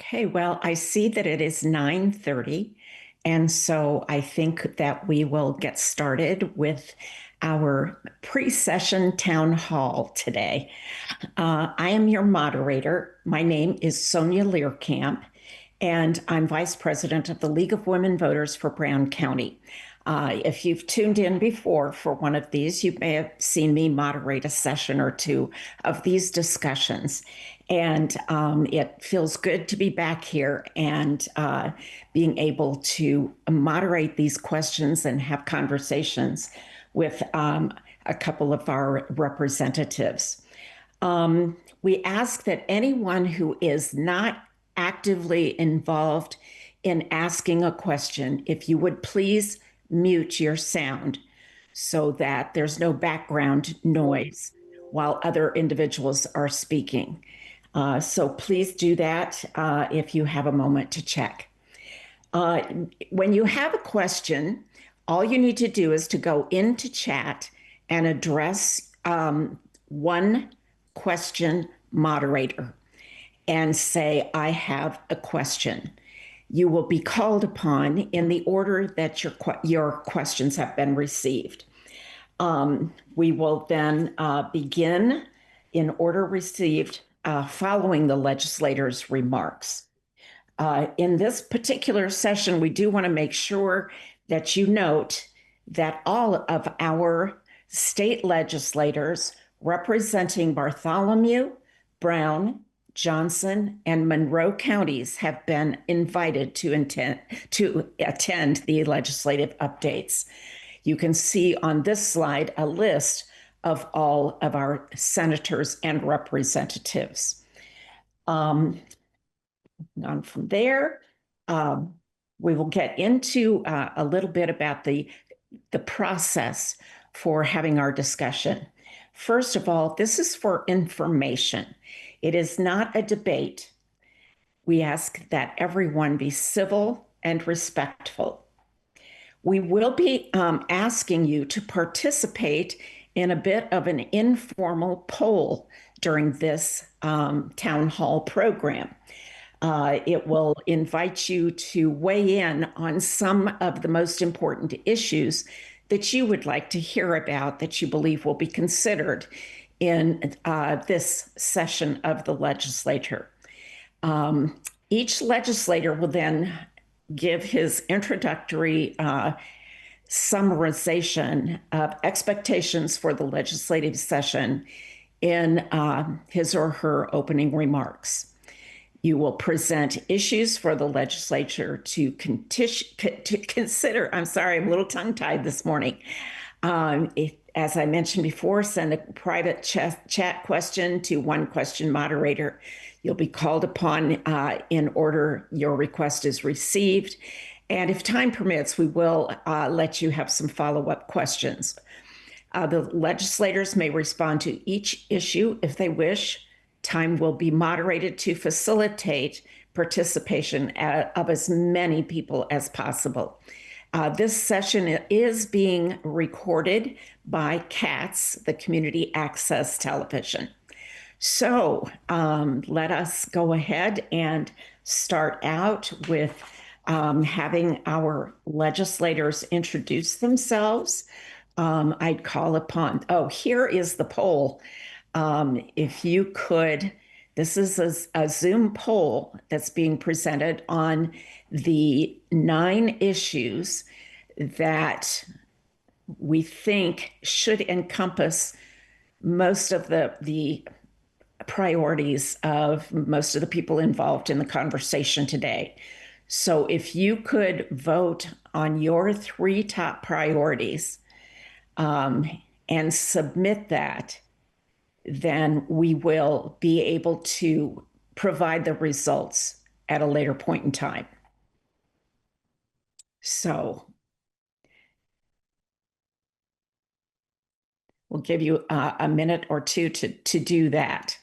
Okay, well, I see that it is 9:30, and so I think that we will get started with our pre-session town hall today. I am your moderator. My name is Sonia Learcamp, and I'm vice president of the League of Women Voters for Brown County. If you've tuned in before for one of these, you may have seen me moderate a session or two of these discussions. And it feels good to be back here and being able to moderate these questions and have conversations with a couple of our representatives. We ask that anyone who is not actively involved in asking a question, if you would please mute your sound so that there's no background noise while other individuals are speaking. So please do that if you have a moment to check. When you have a question, all you need to do is to go into chat and address one question moderator and say, I have a question. You will be called upon in the order that your questions have been received. We will then begin in order received following the legislator's remarks. In this particular session, we do want to make sure that you note that all of our state legislators representing Bartholomew, Brown, Johnson, and Monroe counties have been invited to attend the legislative updates. You can see on this slide a list of all of our senators and representatives. On from there, we will get into a little bit about the process for having our discussion. First of all, this is for information. It is not a debate. We ask that everyone be civil and respectful. We will be asking you to participate in a bit of an informal poll during this town hall program. It will invite you to weigh in on some of the most important issues that you would like to hear about, that you believe will be considered in this session of the legislature. Each legislator will then give his introductory summarization of expectations for the legislative session in his or her opening remarks. You will present issues for the legislature to consider. I'm sorry, I'm a little tongue-tied this morning. As I mentioned before, send a private chat question to one question moderator. You'll be called upon in order your request is received. And if time permits, we will let you have some follow-up questions. The legislators may respond to each issue if they wish. Time will be moderated to facilitate participation of as many people as possible. This session is being recorded by CATS, the Community Access Television. So let us go ahead and start out with having our legislators introduce themselves. I'd call upon, here is the poll. If you could, this is a Zoom poll that's being presented on the 9 issues that we think should encompass most of the priorities of most of the people involved in the conversation today. So if you could vote on your 3 top priorities and submit that, then we will be able to provide the results at a later point in time. So we'll give you a minute or two to do that.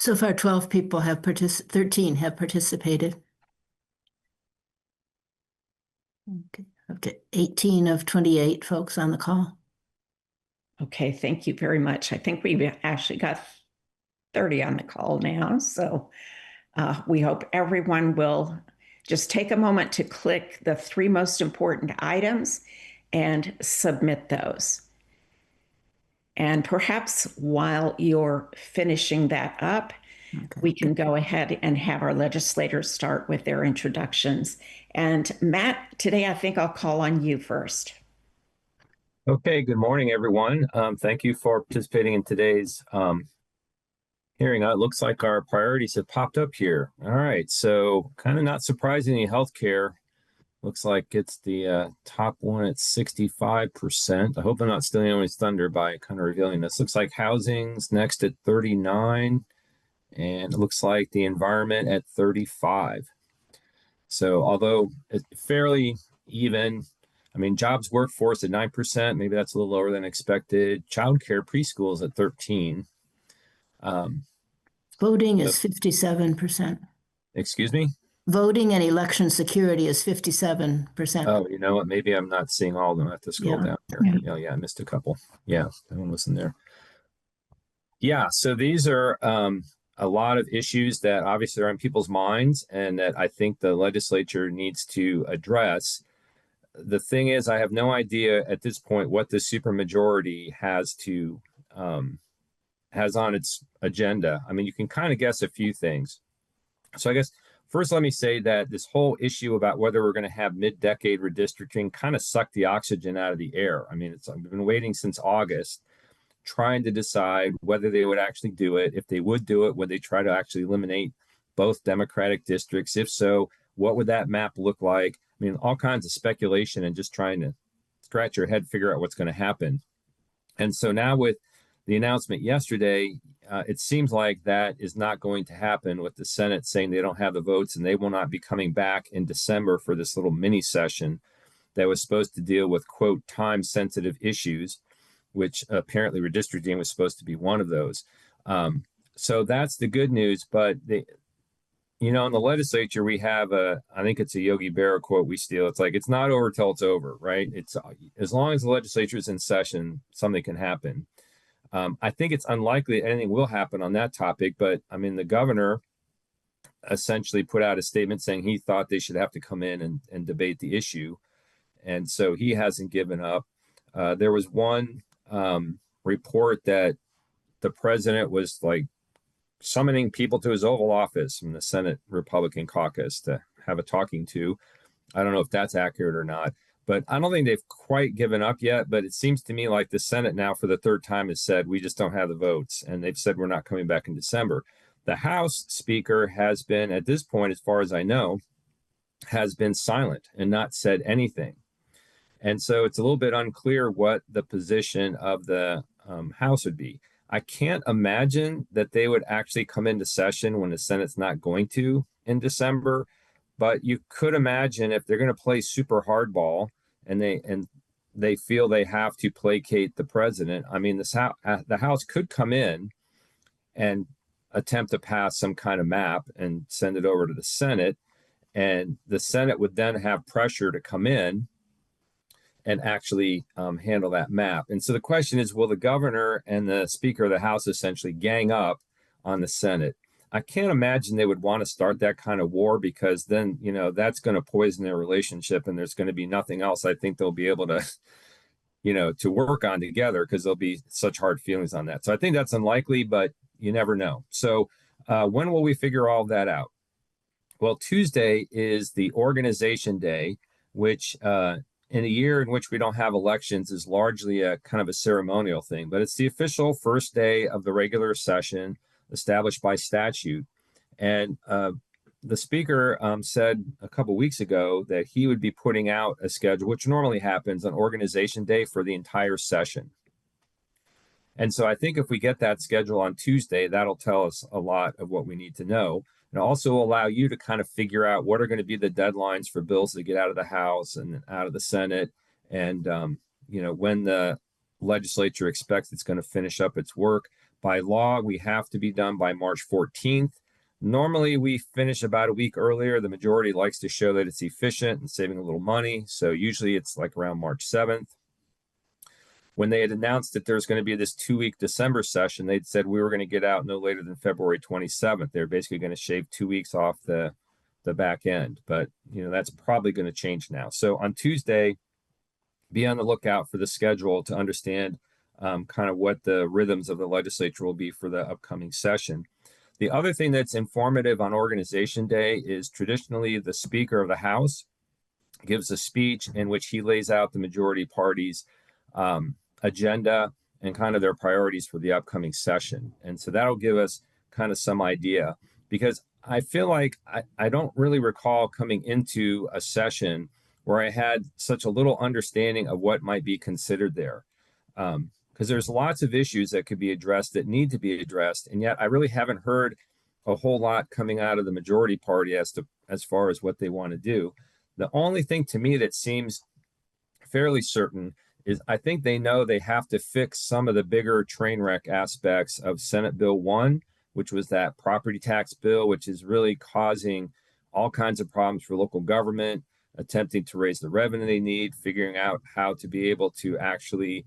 So far, 12 people have 13 have participated. Okay. Okay, 18 of 28 folks on the call. Okay, thank you very much. I think we've actually got 30 on the call now. So we hope everyone will just take a moment to click the three most important items and submit those. And perhaps while you're finishing that up, Okay. we can go ahead and have our legislators start with their introductions. And Matt, today I think I'll call on you first. Okay, good morning, everyone. Thank you for participating in today's hearing. It looks like our priorities have popped up here. All right, so kind of not surprisingly, healthcare looks like it's the top one at 65%. I hope I'm not stealing anyone's thunder by kind of revealing this. Looks like housing's next at 39, and it looks like the environment at 35. So although it's fairly even, I mean, jobs workforce at 9%, maybe that's a little lower than expected. Childcare preschools at 13. Voting So, is 57%. excuse me? Voting and election security is 57%. Oh, you know what? Maybe I'm not seeing all of them. I have to scroll Yeah. down here. Yeah, I missed a couple. Yeah, that one was in there. Yeah, so these are a lot of issues that obviously are on people's minds and that I think the legislature needs to address. The thing is, I have no idea at this point what the supermajority has on its agenda. I mean, you can kind of guess a few things. So I guess first, let me say that this whole issue about whether we're going to have mid-decade redistricting kind of sucked the oxygen out of the air. I mean, I've been waiting since August, trying to decide whether they would actually do it. If they would do it, would they try to actually eliminate both Democratic districts? If so, what would that map look like? I mean, all kinds of speculation and just trying to scratch your head, figure out what's going to happen. And so now with the announcement yesterday, it seems like that is not going to happen, with the Senate saying they don't have the votes and they will not be coming back in December for this little mini session that was supposed to deal with, quote, time sensitive issues, which apparently redistricting was supposed to be one of those. So that's the good news. But in the legislature, we have I think it's a Yogi Berra quote we steal. It's like, it's not over till it's over, right? It's as long as the legislature is in session, something can happen. I think it's unlikely anything will happen on that topic, but I mean, the governor essentially put out a statement saying he thought they should have to come in and debate the issue. And so he hasn't given up. There was one report that the president was like summoning people to his Oval Office from the Senate Republican caucus to have a talking to. I don't know if that's accurate or not, but I don't think they've quite given up yet. But it seems to me like the Senate now for the third time has said, we just don't have the votes. And they've said we're not coming back in December. The House Speaker has been, at this point, as far as I know, has been silent and not said anything. And so it's a little bit unclear what the position of the House would be. I can't imagine that they would actually come into session when the Senate's not going to in December. But you could imagine if they're going to play super hardball and they feel they have to placate the president. I mean, the House could come in and attempt to pass some kind of map and send it over to the Senate, and the Senate would then have pressure to come in and actually handle that map. And so the question is, will the governor and the Speaker of the House essentially gang up on the Senate? I can't imagine they would want to start that kind of war, because then, that's going to poison their relationship and there's going to be nothing else I think they'll be able to, to work on together, because there'll be such hard feelings on that. So I think that's unlikely, but you never know. So when will we figure all that out? Well, Tuesday is the organization day, which in a year in which we don't have elections is largely a kind of a ceremonial thing, but it's the official first day of the regular session established by statute. And the speaker said a couple weeks ago that he would be putting out a schedule, which normally happens on organization day, for the entire session. And so I think if we get that schedule on Tuesday, that'll tell us a lot of what we need to know. And also allow you to kind of figure out what are going to be the deadlines for bills to get out of the House and out of the Senate. And, when the legislature expects it's going to finish up its work. By law, we have to be done by March 14th. Normally, we finish about a week earlier. The majority likes to show that it's efficient and saving a little money. So usually it's like around March 7th. When they had announced that there's going to be this 2-week December session, they'd said we were going to get out no later than February 27th. They're basically going to shave 2 weeks off the back end. But, that's probably going to change now. So on Tuesday, be on the lookout for the schedule to understand kind of what the rhythms of the legislature will be for the upcoming session. The other thing that's informative on Organization Day is traditionally the Speaker of the House gives a speech in which he lays out the majority party's agenda and kind of their priorities for the upcoming session. And so that'll give us kind of some idea, because I feel like I don't really recall coming into a session where I had such a little understanding of what might be considered there. Because there's lots of issues that could be addressed that need to be addressed. And yet I really haven't heard a whole lot coming out of the majority party as far as what they want to do. The only thing to me that seems fairly certain is I think they know they have to fix some of the bigger train wreck aspects of Senate Bill 1, which was that property tax bill, which is really causing all kinds of problems for local government, attempting to raise the revenue they need, figuring out how to be able to actually,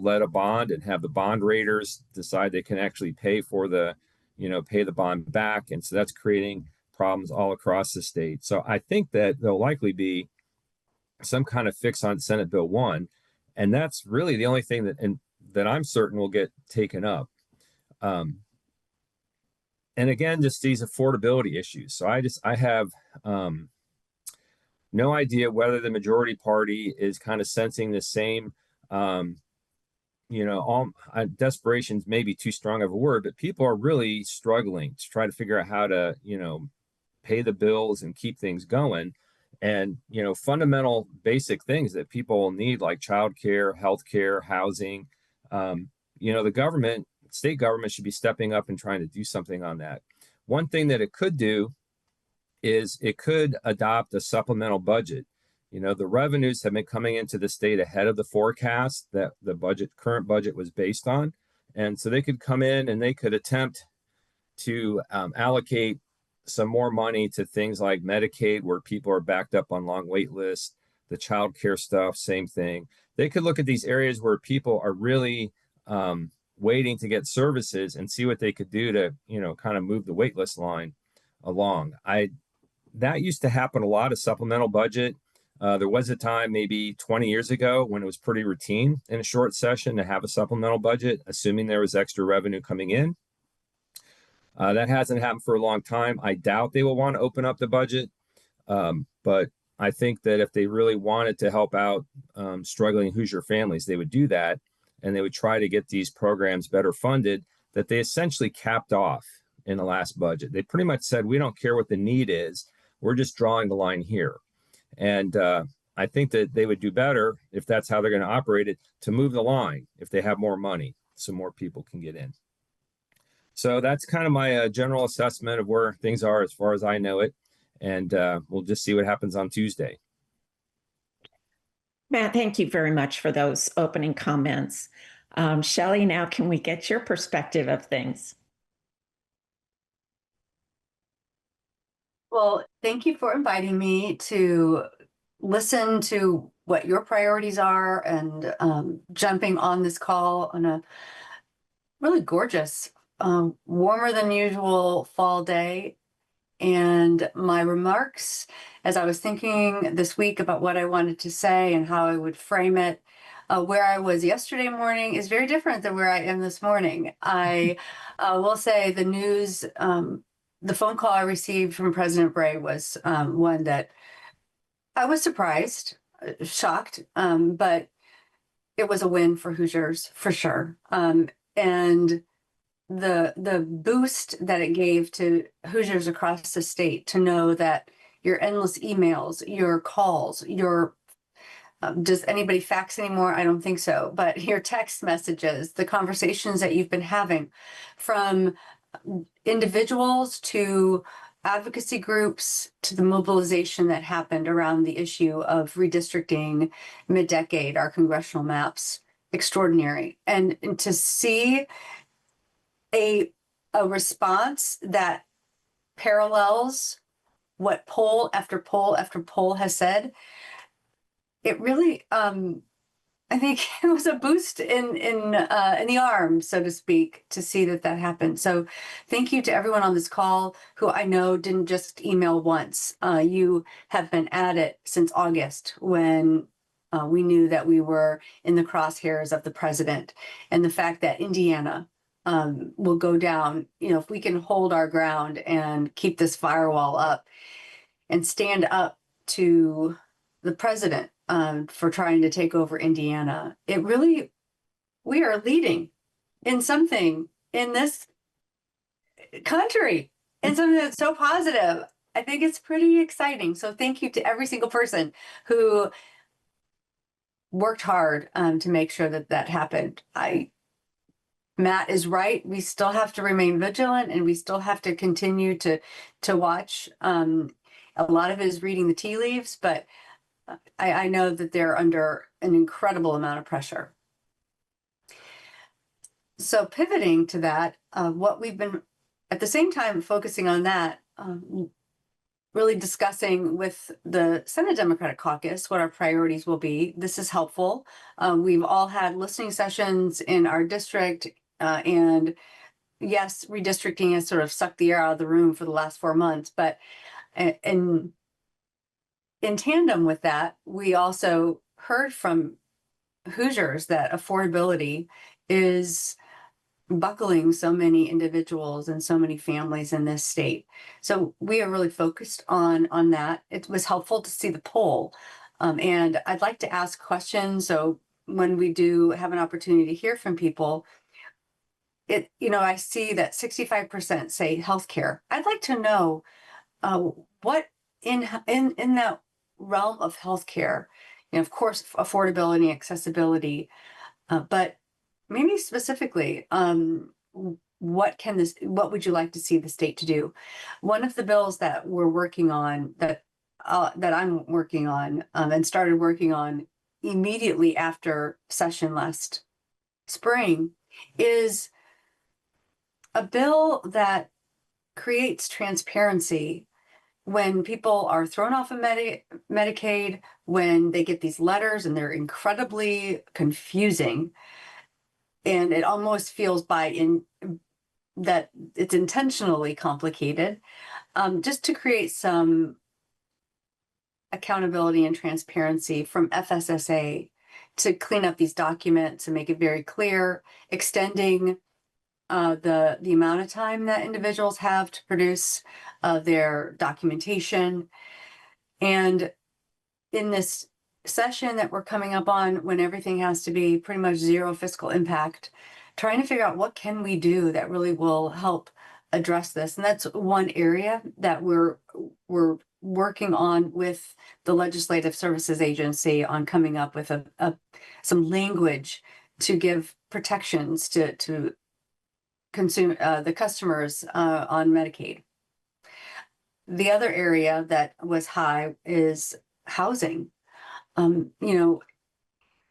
let a bond and have the bond raters decide they can actually pay the bond back. And so that's creating problems all across the state. So I think that there'll likely be some kind of fix on Senate Bill 1. And that's really the only thing that I'm certain will get taken up. And again, just these affordability issues. So I have no idea whether the majority party is kind of sensing the same, desperation's maybe too strong of a word, but people are really struggling to try to figure out how to, pay the bills and keep things going. And, fundamental basic things that people need, like childcare, healthcare, housing, the state government should be stepping up and trying to do something on that. One thing that it could do is it could adopt a supplemental budget. The revenues have been coming into the state ahead of the forecast that the current budget was based on. And so they could come in and they could attempt to allocate some more money to things like Medicaid, where people are backed up on long wait lists, the child care stuff, same thing. They could look at these areas where people are really waiting to get services and see what they could do to, kind of move the wait list line along. That used to happen a lot, a supplemental budget. There was a time maybe 20 years ago when it was pretty routine in a short session to have a supplemental budget, assuming there was extra revenue coming in. That hasn't happened for a long time. I doubt they will want to open up the budget. But I think that if they really wanted to help out struggling Hoosier families, they would do that. And they would try to get these programs better funded that they essentially capped off in the last budget. They pretty much said, we don't care what the need is. We're just drawing the line here. And I think that they would do better, if that's how they're going to operate it, to move the line if they have more money so more people can get in. So that's kind of my general assessment of where things are as far as I know it. And we'll just see what happens on Tuesday. Matt, thank you very much for those opening comments. Shelley, now can we get your perspective of things? Well, thank you for inviting me to listen to what your priorities are and jumping on this call on a really gorgeous, warmer than usual fall day. And my remarks, as I was thinking this week about what I wanted to say and how I would frame it, where I was yesterday morning is very different than where I am this morning. I will say the news, the phone call I received from President Bray was one that I was surprised, shocked, but it was a win for Hoosiers for sure. And the boost that it gave to Hoosiers across the state to know that your endless emails, your calls, your does anybody fax anymore? I don't think so. But your text messages, the conversations that you've been having from individuals to advocacy groups to the mobilization that happened around the issue of redistricting mid-decade, our congressional maps, extraordinary. And to see a a response that parallels what poll after poll after poll has said. It really, I think it was a boost in the arm, so to speak, to see that that happened. So thank you to everyone on this call who I know didn't just email once. You have been at it since August when we knew that we were in the crosshairs of the president, and the fact that Indiana will go down, if we can hold our ground and keep this firewall up and stand up to the president for trying to take over Indiana. We are leading in something in this country, in something that's so positive. I think it's pretty exciting. So thank you to every single person who worked hard to make sure that that happened. Matt is right. We still have to remain vigilant, and we still have to continue to watch. A lot of it is reading the tea leaves, but I know that they're under an incredible amount of pressure. So pivoting to that, what we've been at the same time focusing on that, really discussing with the Senate Democratic Caucus what our priorities will be. This is helpful. We've all had listening sessions in our district, and yes, redistricting has sort of sucked the air out of the room for the last 4 months, but in tandem with that, we also heard from Hoosiers that affordability is buckling so many individuals and so many families in this state. So we are really focused on that. It was helpful to see the poll. And I'd like to ask questions. So when we do have an opportunity to hear from people, I see that 65% say healthcare. I'd like to know what in that realm of healthcare, of course, affordability, accessibility, but maybe specifically, what would you like to see the state to do? One of the bills that we're working on, that I'm working on, and started working on immediately after session last spring, is a bill that creates transparency when people are thrown off of Medicaid, when they get these letters and they're incredibly confusing, and it almost feels that it's intentionally complicated, just to create some accountability and transparency from FSSA to clean up these documents and make it very clear, extending the amount of time that individuals have to produce their documentation. And in this session that we're coming up on, when everything has to be pretty much zero fiscal impact, trying to figure out what can we do that really will help address this. And that's one area that we're working on with the Legislative Services Agency on coming up with some language to give protections to the customers on Medicaid. The other area that was high is housing.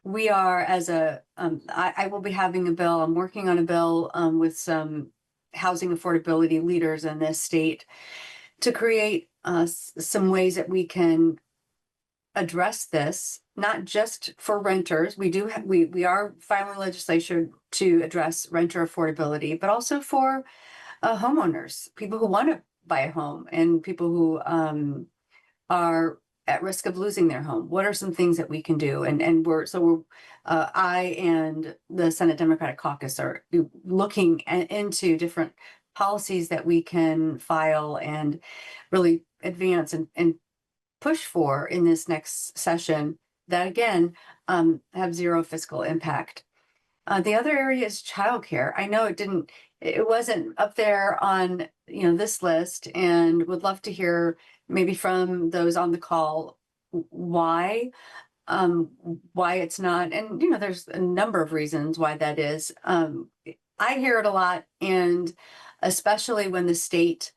We are I will be having a bill, I'm working on a bill with some housing affordability leaders in this state to create some ways that we can address this, not just for renters. We are filing legislation to address renter affordability, but also for homeowners, people who want to buy a home, and people who are at risk of losing their home. What are some things that we can do? I and the Senate Democratic Caucus are looking into different policies that we can file and really advance and push for in this next session that, again, have zero fiscal impact. The other area is childcare. I know it wasn't up there on this list, and would love to hear maybe from those on the call why it's not. And there's a number of reasons why that is. I hear it a lot, and especially when the state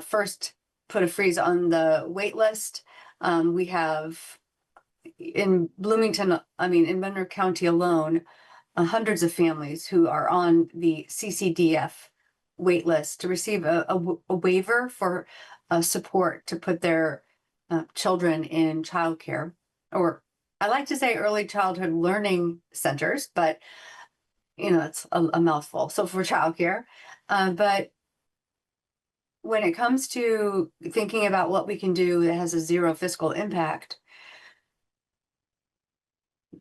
first put a freeze on the wait list. We have in Bloomington, in Monroe County alone, hundreds of families who are on the CCDF wait list to receive a waiver for support to put their children in childcare, or I like to say early childhood learning centers, but it's a mouthful. So for childcare, but when it comes to thinking about what we can do that has a zero fiscal impact,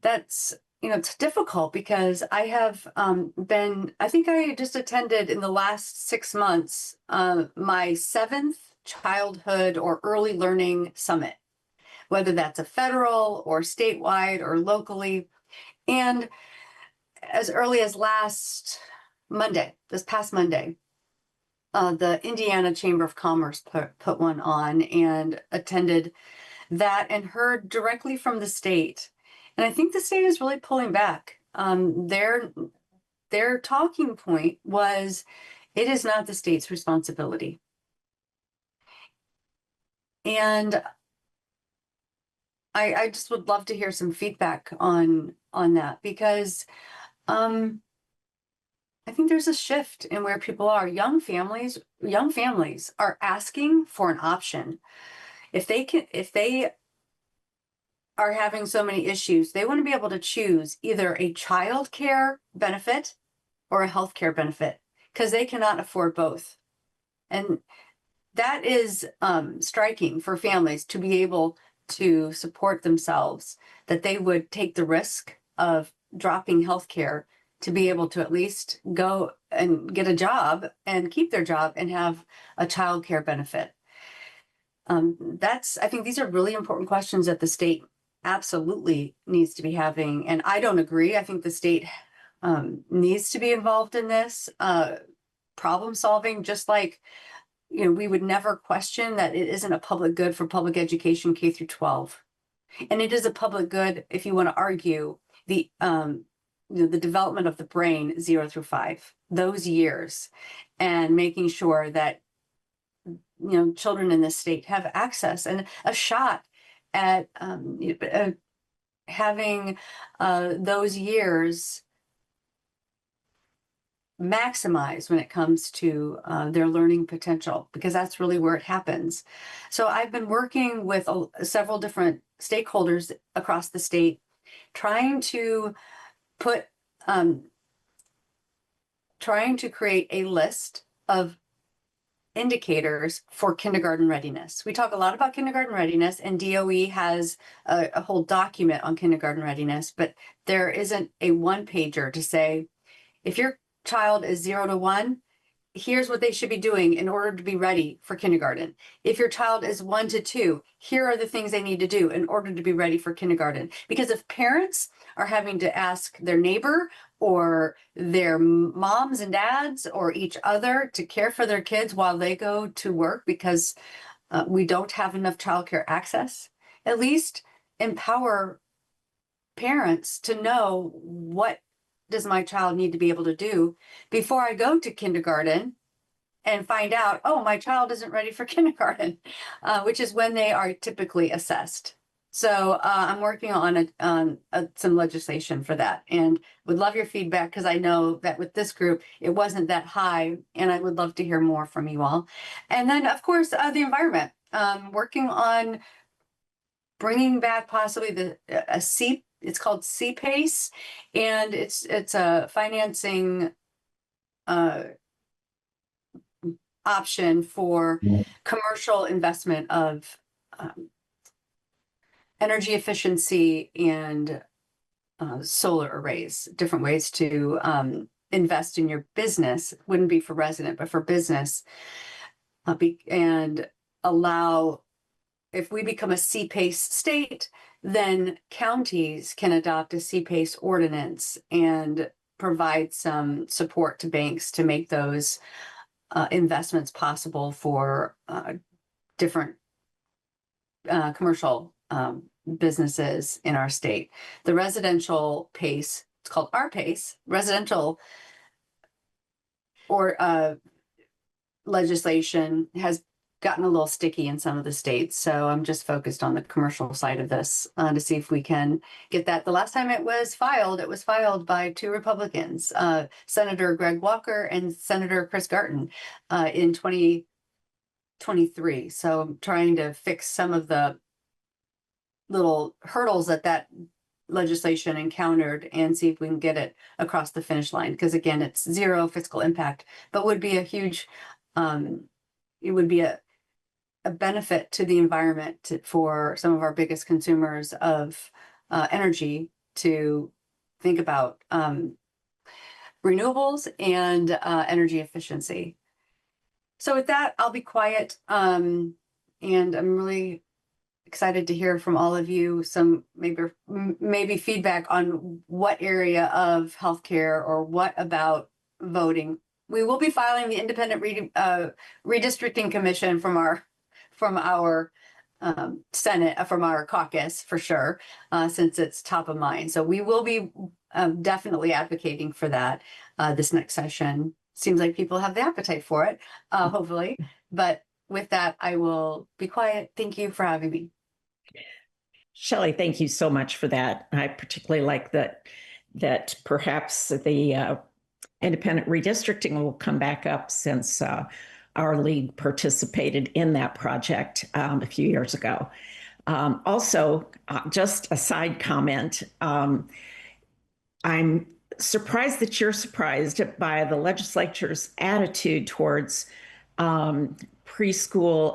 that's it's difficult because I have I think I just attended in the last 6 months my 7th childhood or early learning summit, whether that's a federal or statewide or locally. And as early as this past Monday, the Indiana Chamber of Commerce put one on, and attended that and heard directly from the state. And I think the state is really pulling back. Their talking point was, it is not the state's responsibility. And I just would love to hear some feedback on that, because I think there's a shift in where people are. Young families are asking for an option. If they are having so many issues, they want to be able to choose either a child care benefit or a health care benefit, because they cannot afford both. And that is striking for families to be able to support themselves, that they would take the risk of dropping health care to be able to at least go and get a job and keep their job and have a child care benefit. I think these are really important questions that the state absolutely needs to be having. And I don't agree. I think the state needs to be involved in this problem solving, just like, we would never question that it isn't a public good for public education K through 12. And it is a public good if you want to argue the development of the brain 0 through 5, those years, and making sure that children in this state have access and a shot at having those years maximize when it comes to their learning potential, because that's really where it happens. So I've been working with several different stakeholders across the state, trying to create a list of indicators for kindergarten readiness. We talk a lot about kindergarten readiness, and DOE has a whole document on kindergarten readiness, but there isn't a one-pager to say, if your child is 0 to 1, here's what they should be doing in order to be ready for kindergarten. If your child is 1 to 2, here are the things they need to do in order to be ready for kindergarten. Because if parents are having to ask their neighbor or their moms and dads or each other to care for their kids while they go to work because we don't have enough childcare access, at least empower parents to know, what does my child need to be able to do before I go to kindergarten and find out, oh, my child isn't ready for kindergarten, which is when they are typically assessed. So I'm working on some legislation for that, and would love your feedback, because I know that with this group, it wasn't that high, and I would love to hear more from you all. And then, of course, the environment, working on bringing back possibly it's called CPACE, and it's a financing option for commercial investment of energy efficiency and solar arrays, different ways to invest in your business. Wouldn't be for resident, but for business, and allow, if we become a CPACE state, then counties can adopt a CPACE ordinance and provide some support to banks to make those investments possible for different commercial businesses in our state. The residential PACE, it's called our PACE, residential or legislation has gotten a little sticky in some of the states. So I'm just focused on the commercial side of this to see if we can get that. The last time it was filed by two Republicans, Senator Greg Walker and Senator Chris Garten, in 2023. So I'm trying to fix some of the little hurdles that legislation encountered and see if we can get it across the finish line. Because again, it's zero fiscal impact, but would be a huge, it would be a benefit to the environment for some of our biggest consumers of energy to think about renewables and energy efficiency. So with that, I'll be quiet. And I'm really excited to hear from all of you some maybe feedback on what area of healthcare or what about voting. We will be filing the independent redistricting commission from our Senate, from our caucus for sure, since it's top of mind. So we will be definitely advocating for that this next session. Seems like people have the appetite for it, hopefully. But with that, I will be quiet. Thank you for having me. Shelley, thank you so much for that. I particularly like that perhaps the independent redistricting will come back up, since our league participated in that project a few years ago. Also, just a side comment, I'm surprised that you're surprised by the legislature's attitude towards preschool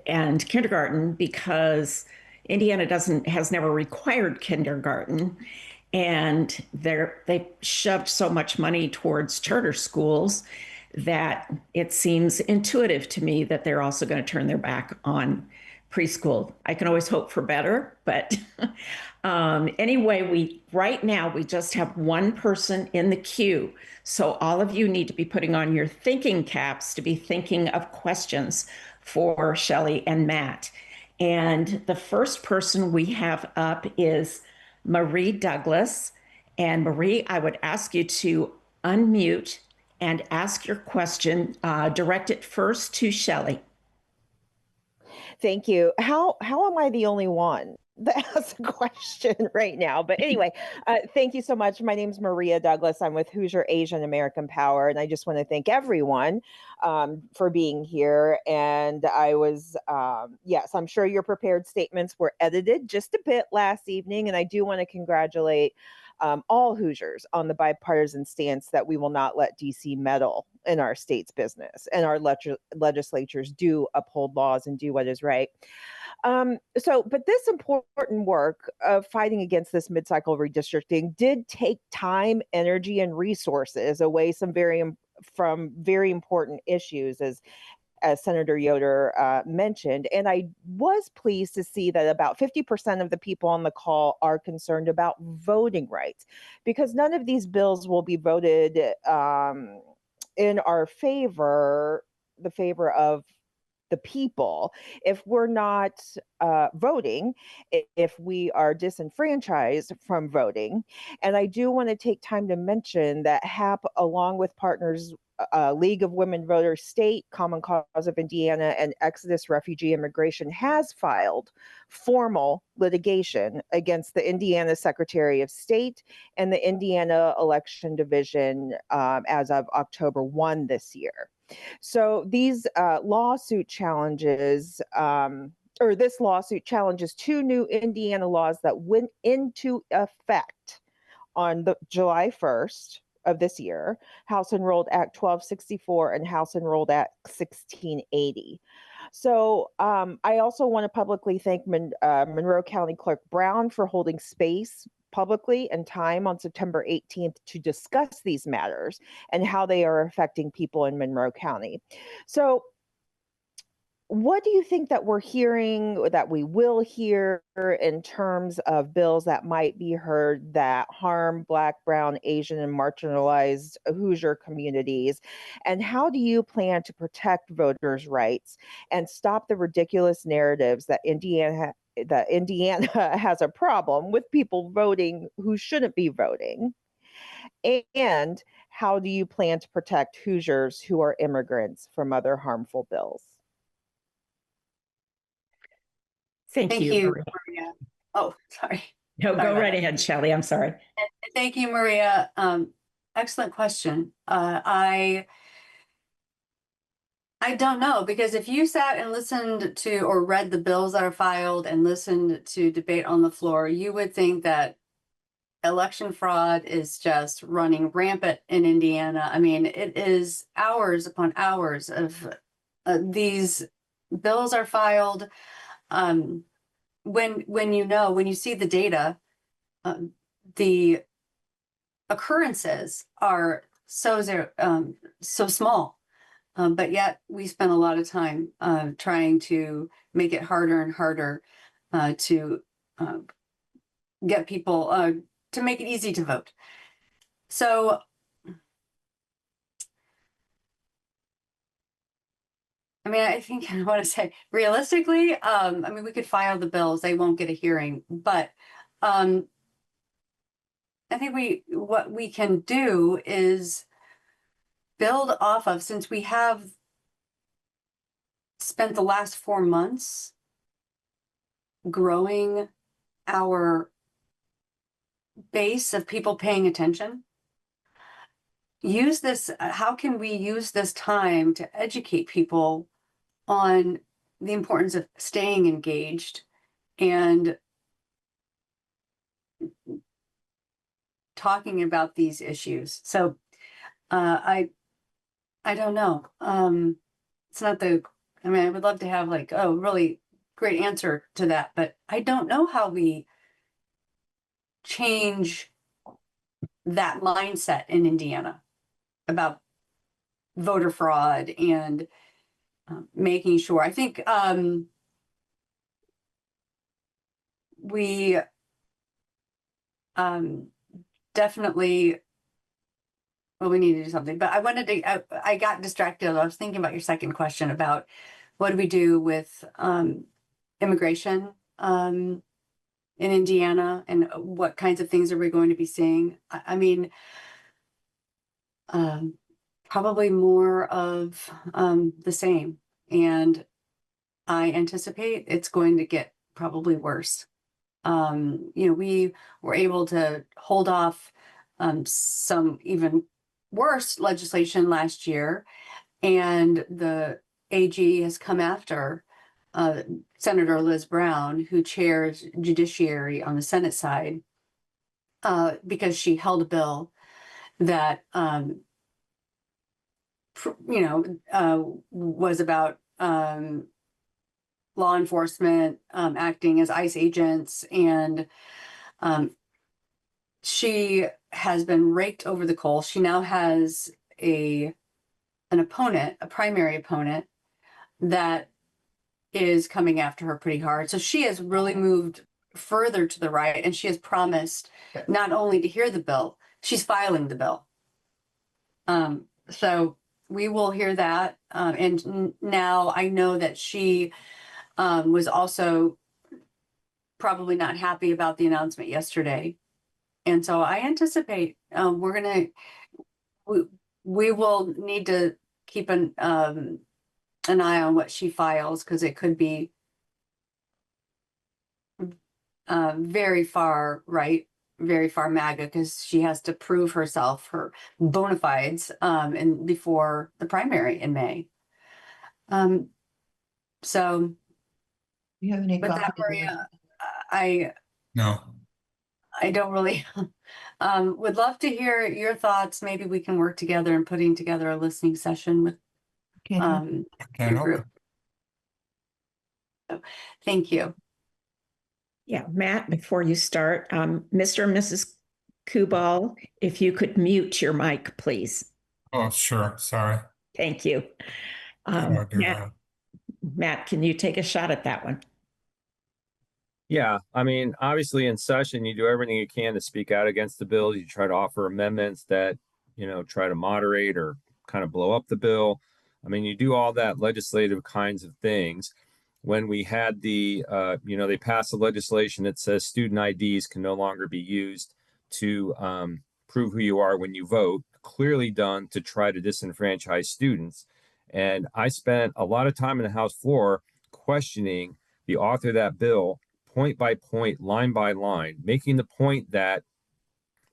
and kindergarten, because Indiana has never required kindergarten, and they've shoved so much money towards charter schools that it seems intuitive to me that they're also going to turn their back on preschool. I can always hope for better, but anyway, right now we just have one person in the queue. So all of you need to be putting on your thinking caps to be thinking of questions for Shelley and Matt. And the first person we have up is Marie Douglas. And Marie, I would ask you to unmute and ask your question. Direct it first to Shelley. Thank you. How am I the only one that has a question right now? But anyway, thank you so much. My name is Maria Douglas. I'm with Hoosier Asian American Power, and I just want to thank everyone for being here. And I was, yes, I'm sure your prepared statements were edited just a bit last evening, and I do want to congratulate all Hoosiers on the bipartisan stance that we will not let DC meddle in our state's business, and our legislatures do uphold laws and do what is right. But this important work of fighting against this mid-cycle redistricting did take time, energy, and resources away from very important issues, as Senator Yoder mentioned. And I was pleased to see that about 50% of the people on the call are concerned about voting rights, because none of these bills will be voted in our favor, the favor of the people, if we're not voting, if we are disenfranchised from voting. And I do want to take time to mention that HAP, along with partners League of Women Voters State, Common Cause of Indiana, and Exodus Refugee Immigration, has filed formal litigation against the Indiana Secretary of State and the Indiana Election Division as of October 1 this year. So these lawsuit challenges, or this lawsuit challenges two new Indiana laws that went into effect on July 1st of this year, House Enrolled Act 1264 and House Enrolled Act 1680. So I also want to publicly thank Monroe County Clerk Brown for holding space publicly and time on September 18th to discuss these matters and how they are affecting people in Monroe County. So what do you think that we're hearing, or that we will hear, in terms of bills that might be heard that harm Black, Brown, Asian, and marginalized Hoosier communities? And how do you plan to protect voters' rights and stop the ridiculous narratives that Indiana has a problem with people voting who shouldn't be voting? And how do you plan to protect Hoosiers who are immigrants from other harmful bills? Thank Thank you, you, Maria. Maria. Oh, sorry. No, Sorry go about right that. ahead, Shelley. I'm sorry. Thank you, Maria. Excellent question. I don't know, because if you sat and listened to or read the bills that are filed and listened to debate on the floor, you would think that election fraud is just running rampant in Indiana. I mean, it is hours upon hours of these bills are filed. When you see the data, the occurrences are so small. But yet we spend a lot of time trying to make it harder and harder to get people to make it easy to vote. So I mean, I think I want to say realistically, I mean, we could file the bills, they won't get a hearing, but I think what we can do is build off of, since we have spent the last 4 months growing our base of people paying attention. Use this, how can we use this time to educate people on the importance of staying engaged and talking about these issues? So I don't know. It's not the, I mean, I would love to have like, oh, really great answer to that, but I don't know how we change that mindset in Indiana about voter fraud and making sure. I think we definitely, well, we need to do something, but I wanted to, I got distracted. I was thinking about your second question about what do we do with immigration in Indiana and what kinds of things are we going to be seeing? I mean, probably more of the same. And I anticipate it's going to get probably worse. We were able to hold off some even worse legislation last year, and the AG has come after Senator Liz Brown, who chairs Judiciary on the Senate side, because she held a bill that was about law enforcement acting as ICE agents, and she has been raked over the coals. She now has an opponent, a primary opponent, that is coming after her pretty hard. So she has really moved further to the right, and she has promised not only to hear the bill, she's filing the bill. So we will hear that. And now I know that she was also probably not happy about the announcement yesterday. And so I anticipate we will need to keep an eye on what she files, because it could be very far right, very far MAGA, because she has to prove herself, her bona fides, and before the primary in May. So Do you have any with that, coffee? Maria, No. I don't really would love to hear your thoughts. Maybe we can work together in putting together a listening session with Can't help I your can't help group. it. So, thank you. Yeah, Matt, before you start, Mr. and Mrs. Kubal, if you could mute your mic, please. Oh, sure. Sorry. Thank you. I'll do Matt, that. Matt, can you take a shot at that one? Yeah, I mean, obviously in session, you do everything you can to speak out against the bill. You try to offer amendments that, try to moderate or kind of blow up the bill. I mean, you do all that legislative kinds of things. When we had they passed the legislation that says student IDs can no longer be used to prove who you are when you vote, clearly done to try to disenfranchise students. And I spent a lot of time in the House floor questioning the author of that bill, point by point, line by line, making the point that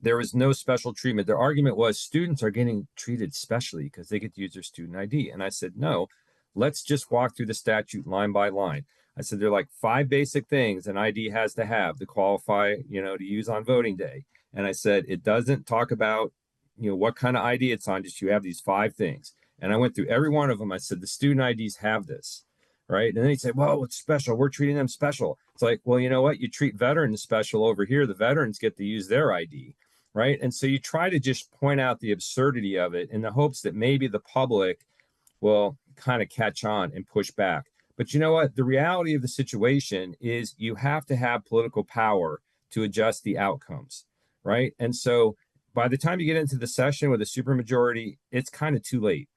there was no special treatment. Their argument was students are getting treated specially because they get to use their student ID. And I said, no, let's just walk through the statute line by line. I said, there are like 5 basic things an ID has to have to qualify, to use on voting day. And I said, it doesn't talk about, what kind of ID it's on, just you have these 5 things. And I went through every one of them. I said, the student IDs have this, right? And then he said, well, it's special. We're treating them special. It's like, well, you know what? You treat veterans special over here. The veterans get to use their ID, right? And so you try to just point out the absurdity of it in the hopes that maybe the public will kind of catch on and push back. But you know what? The reality of the situation is you have to have political power to adjust the outcomes, right? And so by the time you get into the session with a supermajority, it's kind of too late.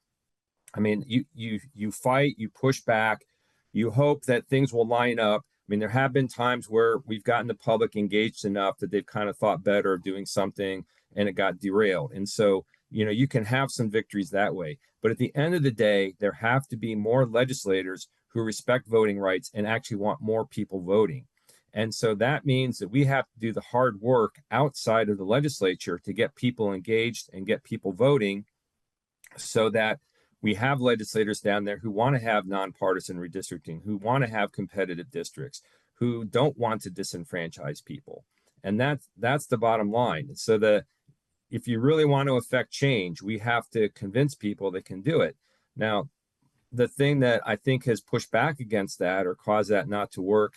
I mean, you fight, you push back, you hope that things will line up. I mean, there have been times where we've gotten the public engaged enough that they've kind of thought better of doing something and it got derailed. And so, you can have some victories that way. But at the end of the day, there have to be more legislators who respect voting rights and actually want more people voting. And so that means that we have to do the hard work outside of the legislature to get people engaged and get people voting so that we have legislators down there who want to have nonpartisan redistricting, who want to have competitive districts, who don't want to disenfranchise people. And that's the bottom line. So if you really want to affect change, we have to convince people that can do it. Now, the thing that I think has pushed back against that or caused that not to work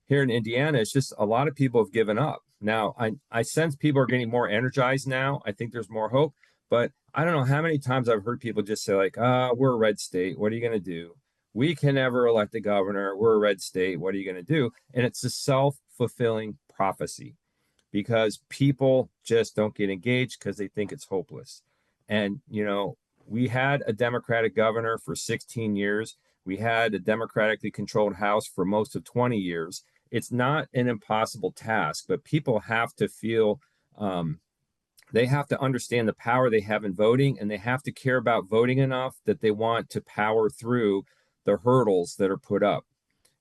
here in Indiana is just a lot of people have given up. Now, I sense people are getting more energized now. I think there's more hope, but I don't know how many times I've heard people just say like, we're a red state. What are you going to do? We can never elect a governor. We're a red state. What are you going to do? And it's a self-fulfilling prophecy because people just don't get engaged because they think it's hopeless. And, we had a Democratic governor for 16 years. We had a democratically controlled House for most of 20 years. It's not an impossible task, but people have to feel they have to understand the power they have in voting, and they have to care about voting enough that they want to power through the hurdles that are put up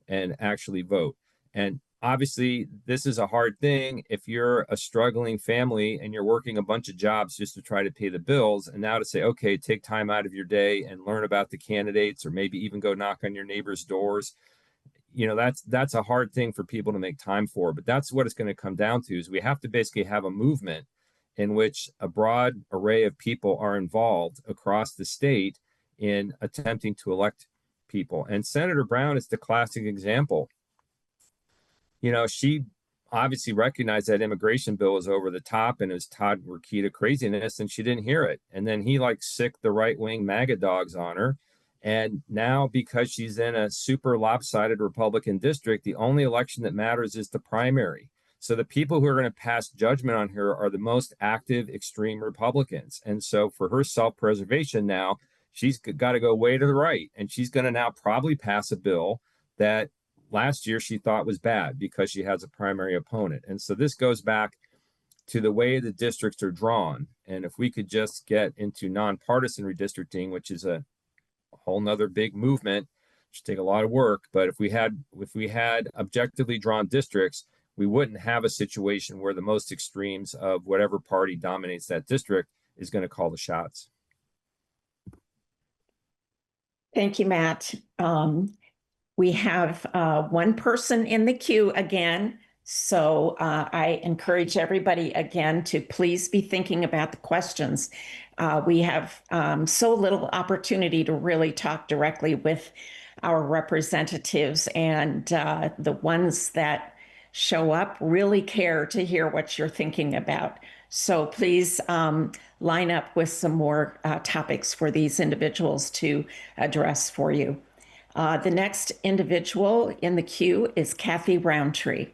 and actually vote. And obviously, this is a hard thing if you're a struggling family and you're working a bunch of jobs just to try to pay the bills. And now to say, okay, take time out of your day and learn about the candidates, or maybe even go knock on your neighbor's doors. That's a hard thing for people to make time for. But that's what it's going to come down to, is we have to basically have a movement in which a broad array of people are involved across the state in attempting to elect people. And Senator Brown is the classic example. She obviously recognized that immigration bill was over the top and it was Todd Rokita craziness, and she didn't hear it. And then he sicked the right-wing MAGA dogs on her. And now, because she's in a super lopsided Republican district, the only election that matters is the primary. So the people who are going to pass judgment on her are the most active, extreme Republicans. And so for her self-preservation now, she's got to go way to the right. And she's going to now probably pass a bill that last year she thought was bad because she has a primary opponent. And so this goes back to the way the districts are drawn. And if we could just get into nonpartisan redistricting, which is a whole nother big movement, it should take a lot of work. But if we had objectively drawn districts, we wouldn't have a situation where the most extremes of whatever party dominates that district is going to call the shots. Thank you, Matt. We have one person in the queue again. So I encourage everybody again to please be thinking about the questions. We have so little opportunity to really talk directly with our representatives, and the ones that show up really care to hear what you're thinking about. So please line up with some more topics for these individuals to address for you. The next individual in the queue is Kathy Roundtree.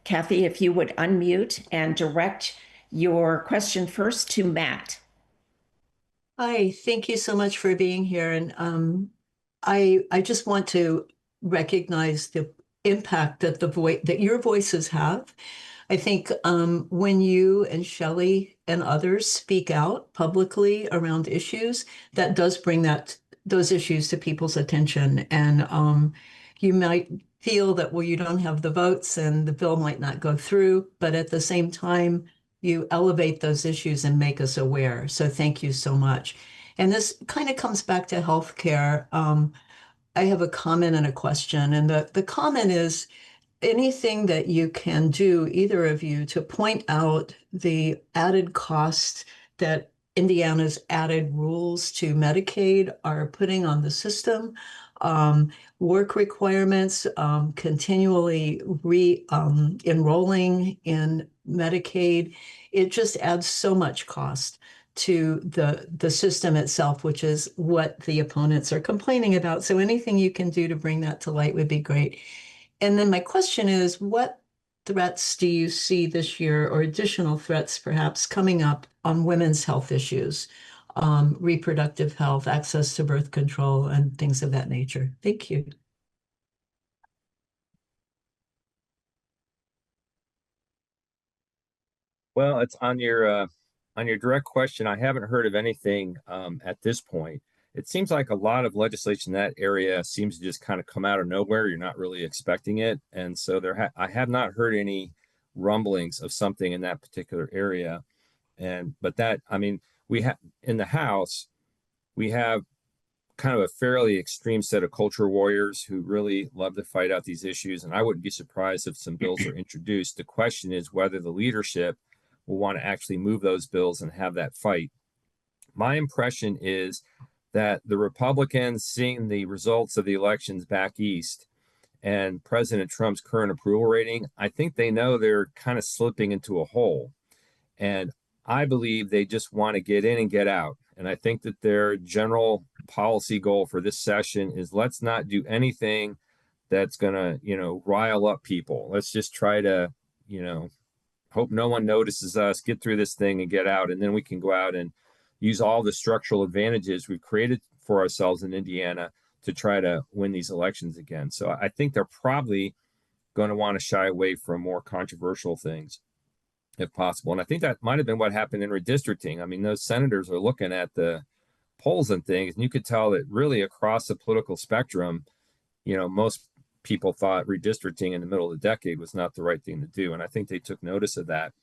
Kathy, if you would unmute and direct your question first to Matt. Hi, thank you so much for being here. And I just want to recognize the impact that that your voices have. I think when you and Shelley and others speak out publicly around issues, that does bring those issues to people's attention. And you might feel that, well, you don't have the votes and the bill might not go through, but at the same time, you elevate those issues and make us aware. So thank you so much. And this kind of comes back to healthcare. I have a comment and a question. And the comment is anything that you can do, either of you, to point out the added cost that Indiana's added rules to Medicaid are putting on the system, work requirements, continually enrolling in Medicaid. It just adds so much cost to the system itself, which is what the opponents are complaining about. So anything you can do to bring that to light would be great. And then my question is, what threats do you see this year, or additional threats perhaps coming up on women's health issues, reproductive health, access to birth control, and things of that nature? Thank you. Well, it's on your direct question. I haven't heard of anything at this point. It seems like a lot of legislation in that area seems to just kind of come out of nowhere. You're not really expecting it, and so I have not heard any rumblings of something in that particular area. But that, I mean, we have in the House, we have kind of a fairly extreme set of culture warriors who really love to fight out these issues, and I wouldn't be surprised if some bills are introduced. The question is whether the leadership will want to actually move those bills and have that fight. My impression is that the Republicans, seeing the results of the elections back east and President Trump's current approval rating, I think they know they're kind of slipping into a hole. And I believe they just want to get in and get out. And I think that their general policy goal for this session is let's not do anything that's going to, rile up people. Let's just try to, hope no one notices us, get through this thing and get out. And then we can go out and use all the structural advantages we've created for ourselves in Indiana to try to win these elections again. So I think they're probably going to want to shy away from more controversial things if possible. And I think that might have been what happened in redistricting. I mean, those senators are looking at the polls and things, and you could tell that really across the political spectrum, most people thought redistricting in the middle of the decade was not the right thing to do. And I think they took notice of that.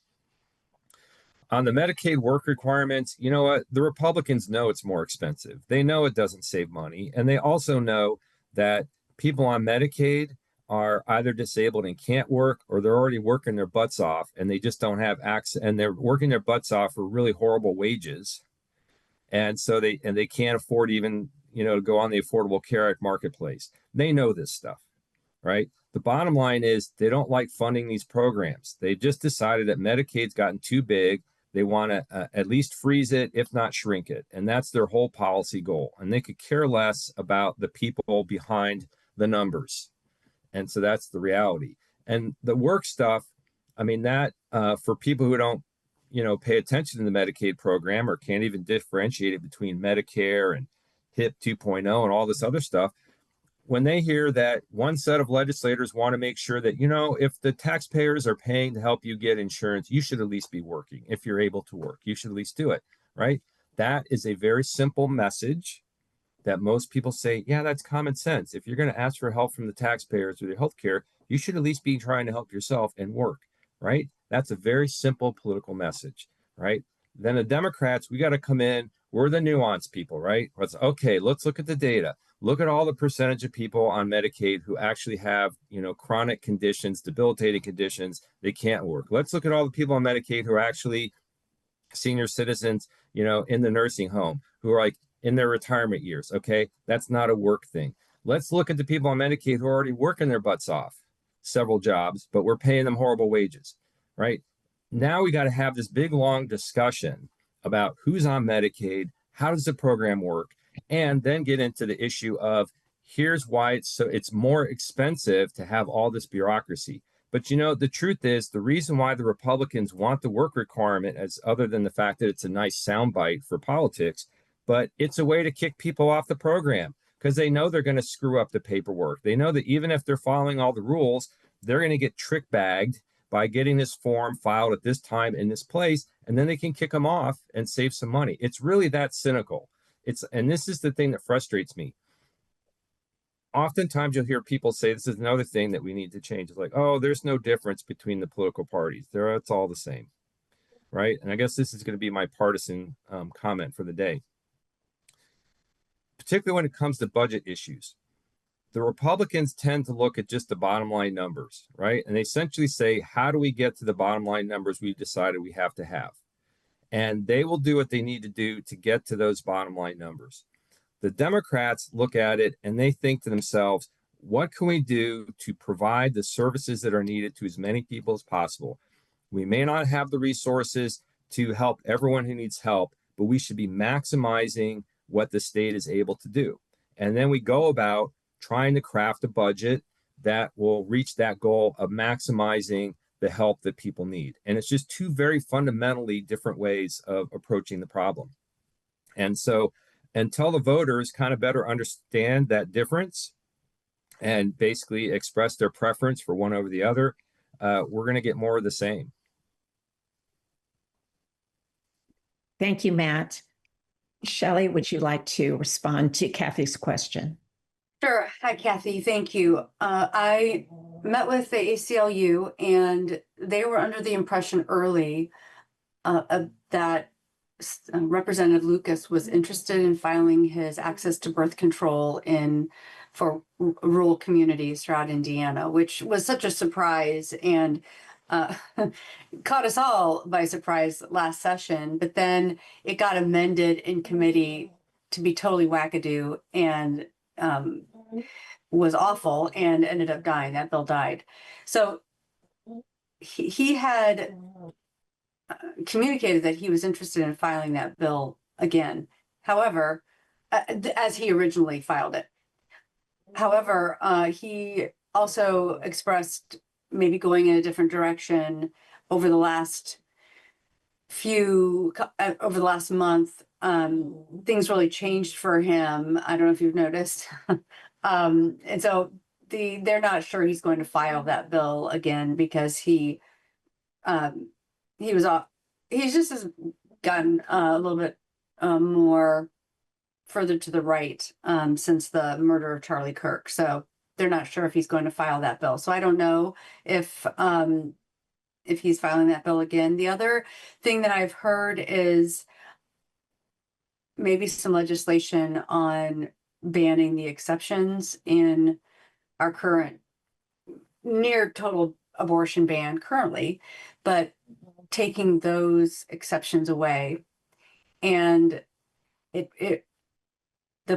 On the Medicaid work requirements, you know what? The Republicans know it's more expensive. They know it doesn't save money. And they also know that people on Medicaid are either disabled and can't work, or they're already working their butts off and they just don't have access, and they're working their butts off for really horrible wages. And so they can't afford even, to go on the Affordable Care Act marketplace. They know this stuff, right? The bottom line is they don't like funding these programs. They just decided that Medicaid's gotten too big. They want to at least freeze it, if not shrink it. And that's their whole policy goal. And they could care less about the people behind the numbers. And so that's the reality. And the work stuff, I mean, that for people who don't, pay attention to the Medicaid program or can't even differentiate it between Medicare and HIP 2.0 and all this other stuff, when they hear that one set of legislators want to make sure that, if the taxpayers are paying to help you get insurance, you should at least be working. If you're able to work, you should at least do it, right? That is a very simple message that most people say, yeah, that's common sense. If you're going to ask for help from the taxpayers or the healthcare, you should at least be trying to help yourself and work, right? That's a very simple political message, right? Then the Democrats, we got to come in. We're the nuanced people, right? Okay, let's look at the data. Look at all the percentage of people on Medicaid who actually have, chronic conditions, debilitating conditions. They can't work. Let's look at all the people on Medicaid who are actually senior citizens, in the nursing home, who are like in their retirement years. Okay, that's not a work thing. Let's look at the people on Medicaid who are already working their butts off, several jobs, but we're paying them horrible wages, right? Now we got to have this big, long discussion about who's on Medicaid, how does the program work, and then get into the issue of here's why it's more expensive to have all this bureaucracy. But the truth is, the reason why the Republicans want the work requirement, as other than the fact that it's a nice soundbite for politics, but it's a way to kick people off the program because they know they're going to screw up the paperwork. They know that even if they're following all the rules, they're going to get trick bagged by getting this form filed at this time in this place, and then they can kick them off and save some money. It's really that cynical. And this is the thing that frustrates me. oftentimes you'll hear people say this is another thing that we need to change. It's like, oh, there's no difference between the political parties. It's all the same, right? And I guess this is going to be my partisan comment for the day, particularly when it comes to budget issues. The Republicans tend to look at just the bottom line numbers, right? And they essentially say, how do we get to the bottom line numbers we've decided we have to have? And they will do what they need to do to get to those bottom line numbers. The Democrats look at it and they think to themselves, what can we do to provide the services that are needed to as many people as possible? We may not have the resources to help everyone who needs help, but we should be maximizing what the state is able to do. And then we go about trying to craft a budget that will reach that goal of maximizing the help that people need. And it's just two very fundamentally different ways of approaching the problem. And so until the voters kind of better understand that difference and basically express their preference for one over the other, we're going to get more of the same. Thank you, Matt. Shelley, would you like to respond to Kathy's question? Sure. Hi, Kathy. Thank you. I met with the ACLU, and they were under the impression early that Representative Lucas was interested in filing his access to birth control for rural communities throughout Indiana, which was such a surprise and caught us all by surprise last session. But then it got amended in committee to be totally wackadoo and was awful and ended up dying. That bill died. So he had communicated that he was interested in filing that bill again. However, as he originally filed it. However, he also expressed maybe going in a different direction over the last month. Things really changed for him. I don't know if you've noticed. And so they're not sure he's going to file that bill again because he's just has gotten a little bit more further to the right since the murder of Charlie Kirk. So they're not sure if he's going to file that bill. So I don't know if he's filing that bill again. The other thing that I've heard is maybe some legislation on banning the exceptions in our current near total abortion ban currently, but taking those exceptions away. And the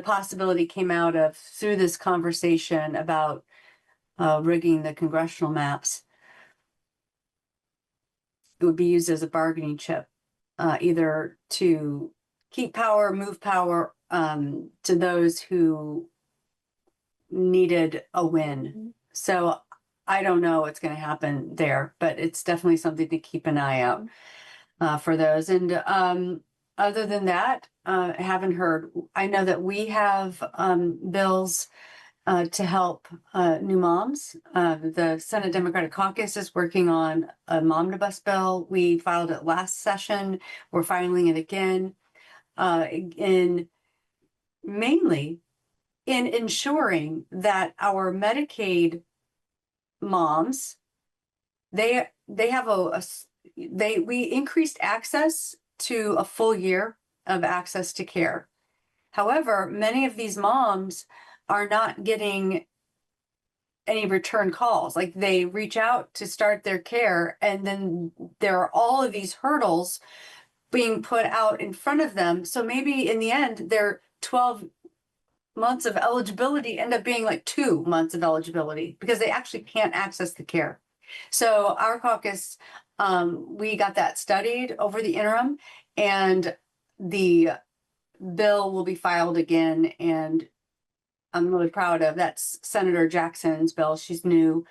possibility came out of through this conversation about rigging the congressional maps. It would be used as a bargaining chip, either to keep power, move power to those who needed a win. So I don't know what's going to happen there, but it's definitely something to keep an eye out for those. And other than that, I haven't heard. I know that we have bills to help new moms. The Senate Democratic Caucus is working on a momnibus bill. We filed it last session. We're filing it again. Mainly in ensuring that our Medicaid moms, we increased access to a full year of access to care. However, many of these moms are not getting any return calls. Like they reach out to start their care, and then there are all of these hurdles being put out in front of them. So maybe in the end, their 12 months of eligibility end up being like 2 months of eligibility because they actually can't access the care. So our caucus, we got that studied over the interim, and the bill will be filed again. And I'm really proud of that's Senator Jackson's bill. She's new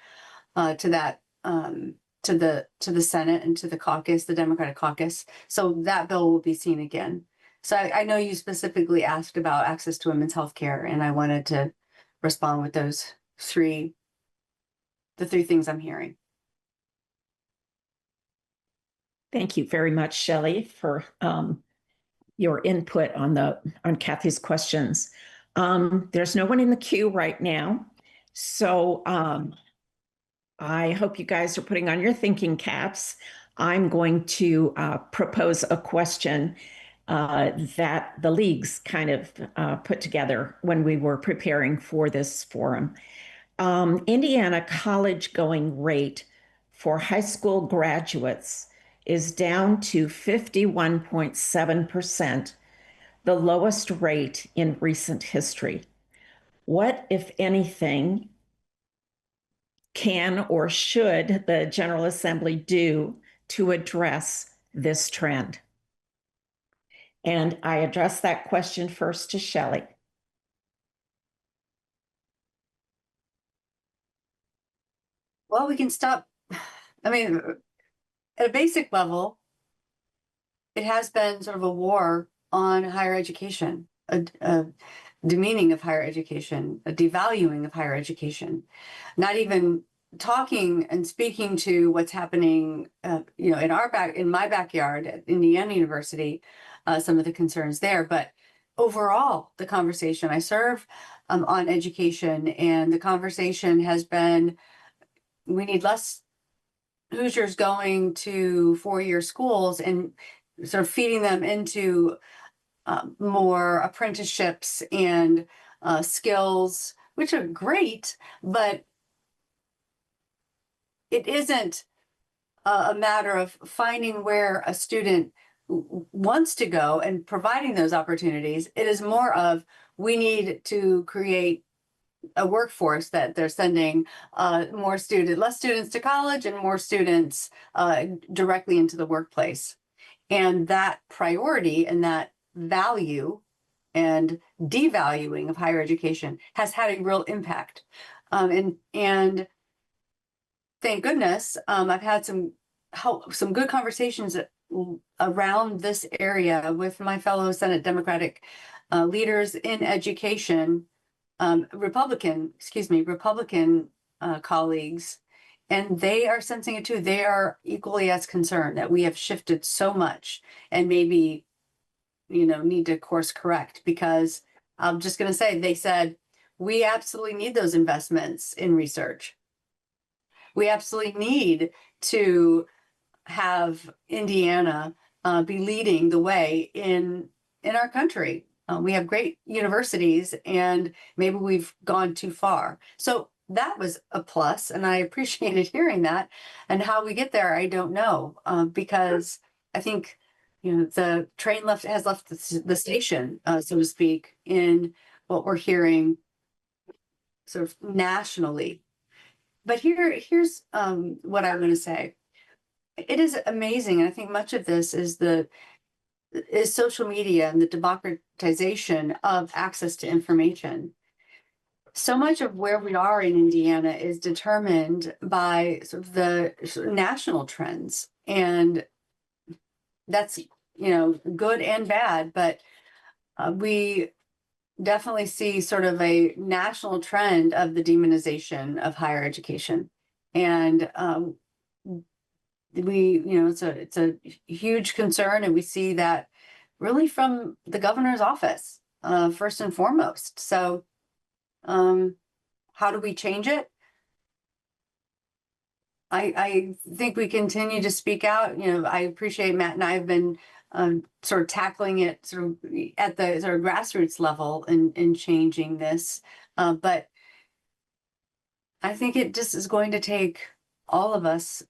to that to the Senate and to the caucus, the Democratic caucus. So that bill will be seen again. So I know you specifically asked about access to women's health care, and I wanted to respond with the three things I'm hearing. Thank you very much, Shelley, for your input on Kathy's questions. There's no one in the queue right now. So I hope you guys are putting on your thinking caps. I'm going to propose a question that the leagues kind of put together when we were preparing for this forum. Indiana college going rate for high school graduates is down to 51.7%, the lowest rate in recent history. What, if anything, can or should the General Assembly do to address this trend? And I address that question first to Shelley. Well, we can stop. I mean, at a basic level, it has been sort of a war on higher education, a demeaning of higher education, a devaluing of higher education, not even talking and speaking to what's happening, in my backyard at Indiana University, some of the concerns there, but overall, the conversation I serve on education, and the conversation has been, we need less Hoosiers going to four-year schools and sort of feeding them into more apprenticeships and skills, which are great, but it isn't a matter of finding where a student wants to go and providing those opportunities. It is more of, we need to create a workforce that they're sending less students to college and more students directly into the workplace. And that priority and that value and devaluing of higher education has had a real impact. And thank goodness, I've had some good conversations around this area with my fellow Senate Democratic leaders in education, Republican colleagues, and they are sensing it too. They are equally as concerned that we have shifted so much and maybe, need to course correct, because I'm just going to say, they said, we absolutely need those investments in research. We absolutely need to have Indiana be leading the way in our country. We have great universities, and maybe we've gone too far. So that was a plus, and I appreciated hearing that. And how we get there, I don't know, because I think the train has left the station, so to speak, in what we're hearing sort of nationally. But here's what I'm going to say. It is amazing, and I think much of this is social media and the democratization of access to information. So much of where we are in Indiana is determined by sort of the national trends, and that's good and bad, but we definitely see sort of a national trend of the demonization of higher education. And it's a huge concern, and we see that really from the governor's office, first and foremost. So how do we change it? I think we continue to speak out. I appreciate Matt and I have been sort of tackling it sort of at the sort of grassroots level in changing this. But I think it just is going to take all of us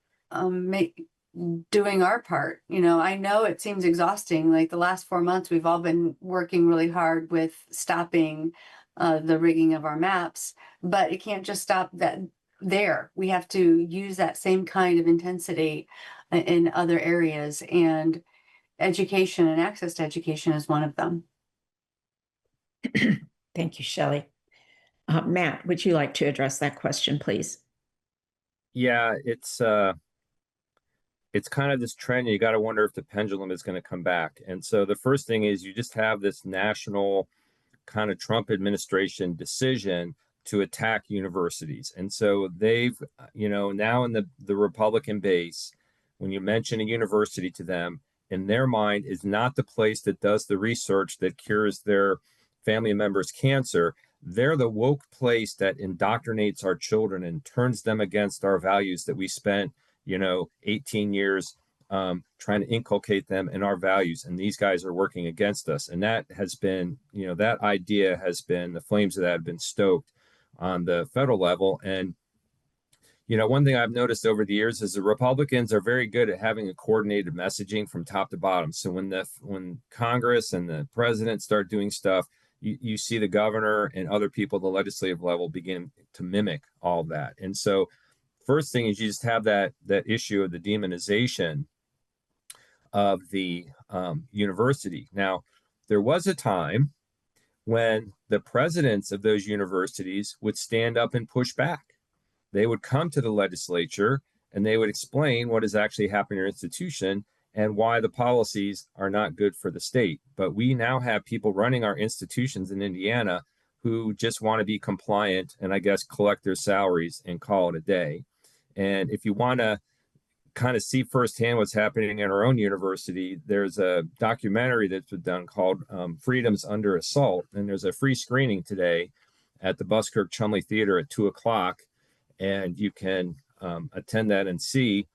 doing our part. I know it seems exhausting. Like the last 4 months, we've all been working really hard with stopping the rigging of our maps, but it can't just stop that there. We have to use that same kind of intensity in other areas, and education and access to education is one of them. Thank you, Shelley. Matt, would you like to address that question, please? Yeah, it's kind of this trend. You got to wonder if the pendulum is going to come back. And so the first thing is, you just have this national kind of Trump administration decision to attack universities. And so they've, now in the Republican base, when you mention a university to them, in their mind is not the place that does the research that cures their family members cancer, they're the woke place that indoctrinates our children and turns them against our values that we spent, 18 years trying to inculcate them in our values. And these guys are working against us. And that has been, that idea has been, the flames of that have been stoked on the federal level. And one thing I've noticed over the years is the Republicans are very good at having a coordinated messaging from top to bottom. So when Congress and the president start doing stuff, you see the governor and other people at the legislative level begin to mimic all that. And so first thing is you just have that issue of the demonization of the university. Now, there was a time when the presidents of those universities would stand up and push back. They would come to the legislature and they would explain what is actually happening in your institution and why the policies are not good for the state. But we now have people running our institutions in Indiana who just want to be compliant and I guess collect their salaries and call it a day. And if you want to kind of see firsthand what's happening in our own university, there's a documentary that's been done called Freedom's Under Assault. And there's a free screening today at the Buskirk Chumley Theater at 2:00. And you can attend that and see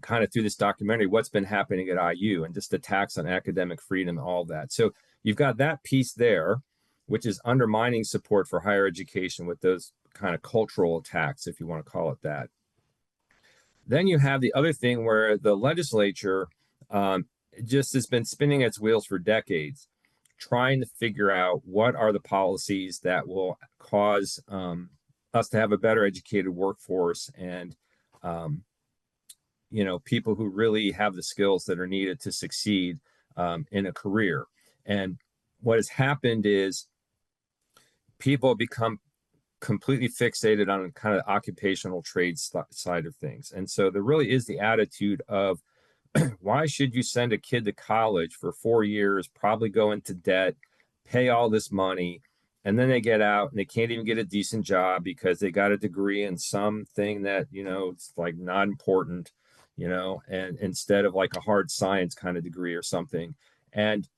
kind of through this documentary what's been happening at IU and just attacks on academic freedom, all that. So you've got that piece there, which is undermining support for higher education with those kind of cultural attacks, if you want to call it that. Then you have the other thing where the legislature just has been spinning its wheels for decades, trying to figure out what are the policies that will cause us to have a better educated workforce and people who really have the skills that are needed to succeed in a career. And what has happened is people have become completely fixated on kind of occupational trades side of things. And so there really is the attitude of why should you send a kid to college for 4 years, probably go into debt, pay all this money, and then they get out and they can't even get a decent job because they got a degree in something that, it's like not important, and instead of like a hard science kind of degree or something. And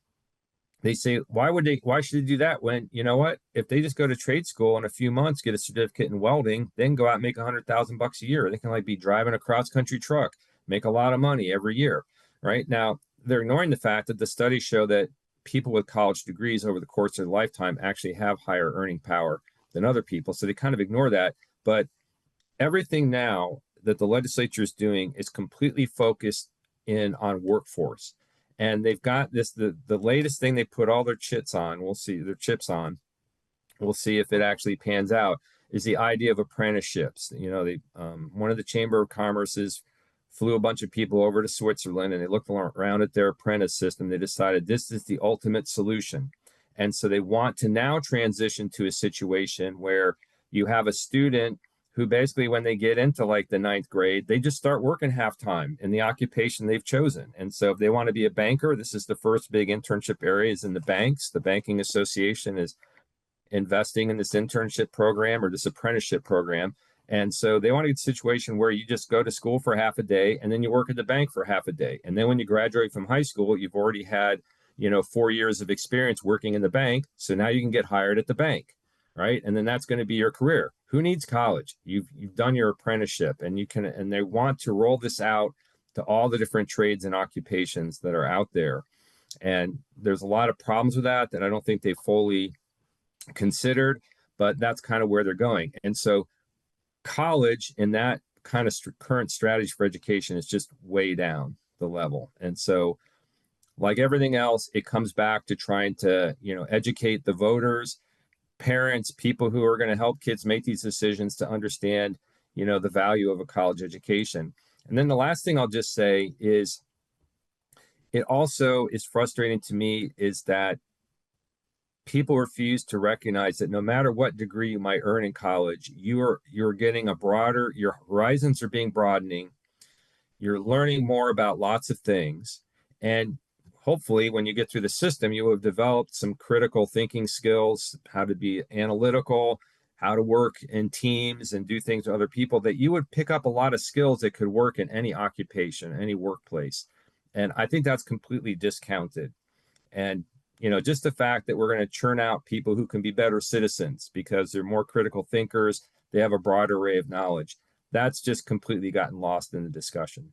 they say, why should they do that when, if they just go to trade school in a few months, get a certificate in welding, then go out and make $100,000 a year. They can be driving a cross-country truck, make a lot of money every year, right? Now, they're ignoring the fact that the studies show that people with college degrees over the course of their lifetime actually have higher earning power than other people. So they kind of ignore that. But everything now that the legislature is doing is completely focused in on workforce. And they've got this, the latest thing they put all their chips on, we'll see if it actually pans out, is the idea of apprenticeships. One of the Chamber of Commerce's flew a bunch of people over to Switzerland and they looked around at their apprentice system. They decided this is the ultimate solution. And so they want to now transition to a situation where you have a student who basically, when they get into like the 9th grade, they just start working half-time in the occupation they've chosen. And so if they want to be a banker, this is the first big internship area is in the banks. The Banking Association is investing in this internship program or this apprenticeship program. And so they want to get a situation where you just go to school for half a day and then you work at the bank for half a day. And then when you graduate from high school, you've already had, 4 years of experience working in the bank. So now you can get hired at the bank, right? And then that's going to be your career. Who needs college? You've done your apprenticeship and and they want to roll this out to all the different trades and occupations that are out there. And there's a lot of problems with that I don't think they fully considered, but that's kind of where they're going. And so college in that kind of current strategy for education is just way down the level. And so like everything else, it comes back to trying to, educate the voters, parents, people who are going to help kids make these decisions to understand, the value of a college education. And then the last thing I'll just say is it also is frustrating to me is that people refuse to recognize that no matter what degree you might earn in college, you're getting your horizons are being broadening. You're learning more about lots of things. And hopefully when you get through the system, you will have developed some critical thinking skills, how to be analytical, how to work in teams and do things with other people, that you would pick up a lot of skills that could work in any occupation, any workplace. And I think that's completely discounted. And just the fact that we're going to churn out people who can be better citizens because they're more critical thinkers, they have a broad array of knowledge. That's just completely gotten lost in the discussion.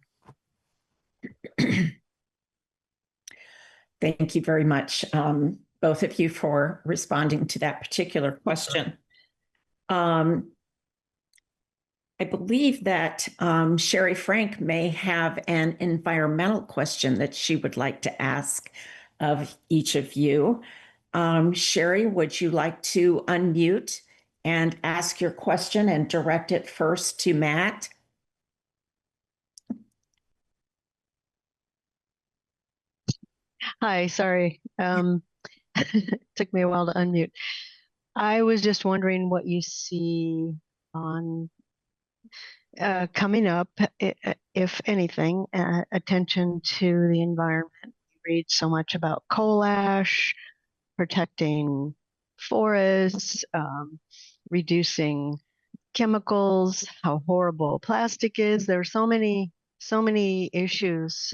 Thank you very much, both of you, for responding to that particular question. I believe that Sherry Frank may have an environmental question that she would like to ask of each of you. Sherry, would you like to unmute and ask your question and direct it first to Matt? Hi, sorry. Took me a while to unmute. I was just wondering what you see on coming up, if anything, attention to the environment. You read so much about coal ash, protecting forests, reducing chemicals, how horrible plastic is. There are so many issues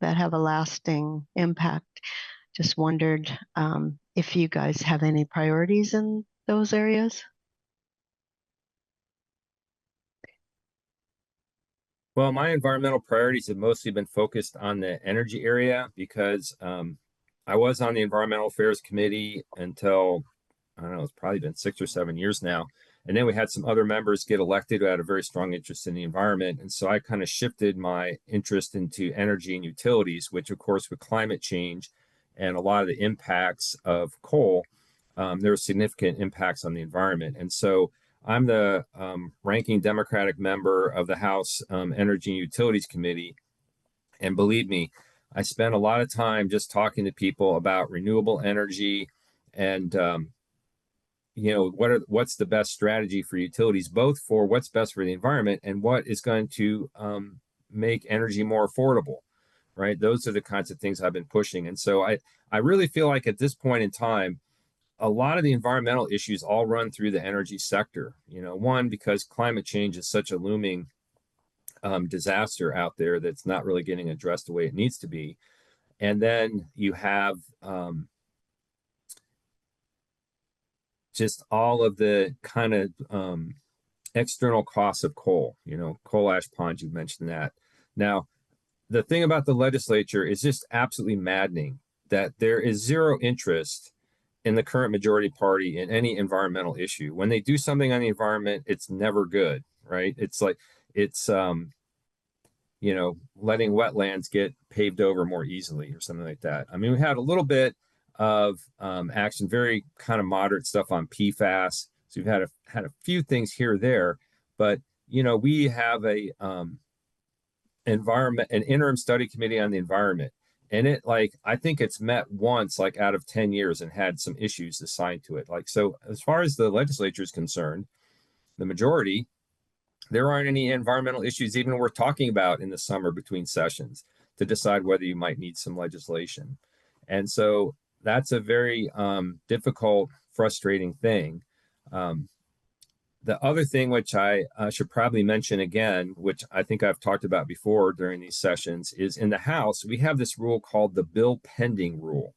that have a lasting impact. Just wondered if you guys have any priorities in those areas. Well, my environmental priorities have mostly been focused on the energy area because I was on the Environmental Affairs Committee until, I don't know, it's probably been 6 or 7 years now. And then we had some other members get elected who had a very strong interest in the environment. And so I kind of shifted my interest into energy and utilities, which of course with climate change and a lot of the impacts of coal, there are significant impacts on the environment. And so I'm the ranking Democratic member of the House Energy and Utilities Committee. And believe me, I spent a lot of time just talking to people about renewable energy and what's the best strategy for utilities, both for what's best for the environment and what is going to make energy more affordable, right? Those are the kinds of things I've been pushing. And so I really feel like at this point in time, a lot of the environmental issues all run through the energy sector. One, because climate change is such a looming disaster out there that's not really getting addressed the way it needs to be. And then you have just all of the kind of external costs of coal, coal ash ponds, you mentioned that. Now, the thing about the legislature is just absolutely maddening that there is zero interest in the current majority party in any environmental issue. When they do something on the environment, it's never good, right? It's like, it's, letting wetlands get paved over more easily or something like that. I mean, we had a little bit of action, very kind of moderate stuff on PFAS. So we've had a few things here or there, but we have an interim study committee on the environment, and I think it's met once out of 10 years and had some issues assigned to it. So as far as the legislature is concerned, the majority, there aren't any environmental issues even worth talking about in the summer between sessions to decide whether you might need some legislation. And so that's a very difficult, frustrating thing. The other thing, which I should probably mention again, which I think I've talked about before during these sessions, is in the House, we have this rule called the bill pending rule.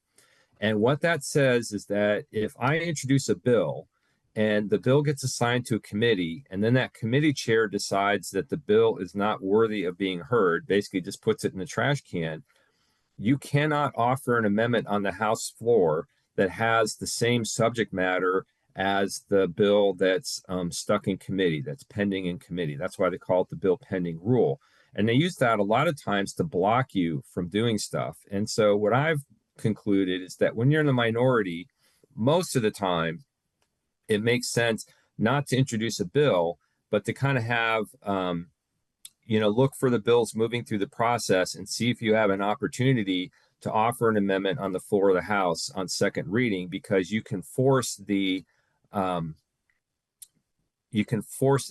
And what that says is that if I introduce a bill and the bill gets assigned to a committee, and then that committee chair decides that the bill is not worthy of being heard, basically just puts it in the trash can, you cannot offer an amendment on the House floor that has the same subject matter as the bill that's stuck in committee, that's pending in committee. That's why they call it the bill pending rule. And they use that a lot of times to block you from doing stuff. And so what I've concluded is that when you're in the minority, most of the time, it makes sense not to introduce a bill, but to kind of have, look for the bills moving through the process and see if you have an opportunity to offer an amendment on the floor of the House on second reading, because you can force the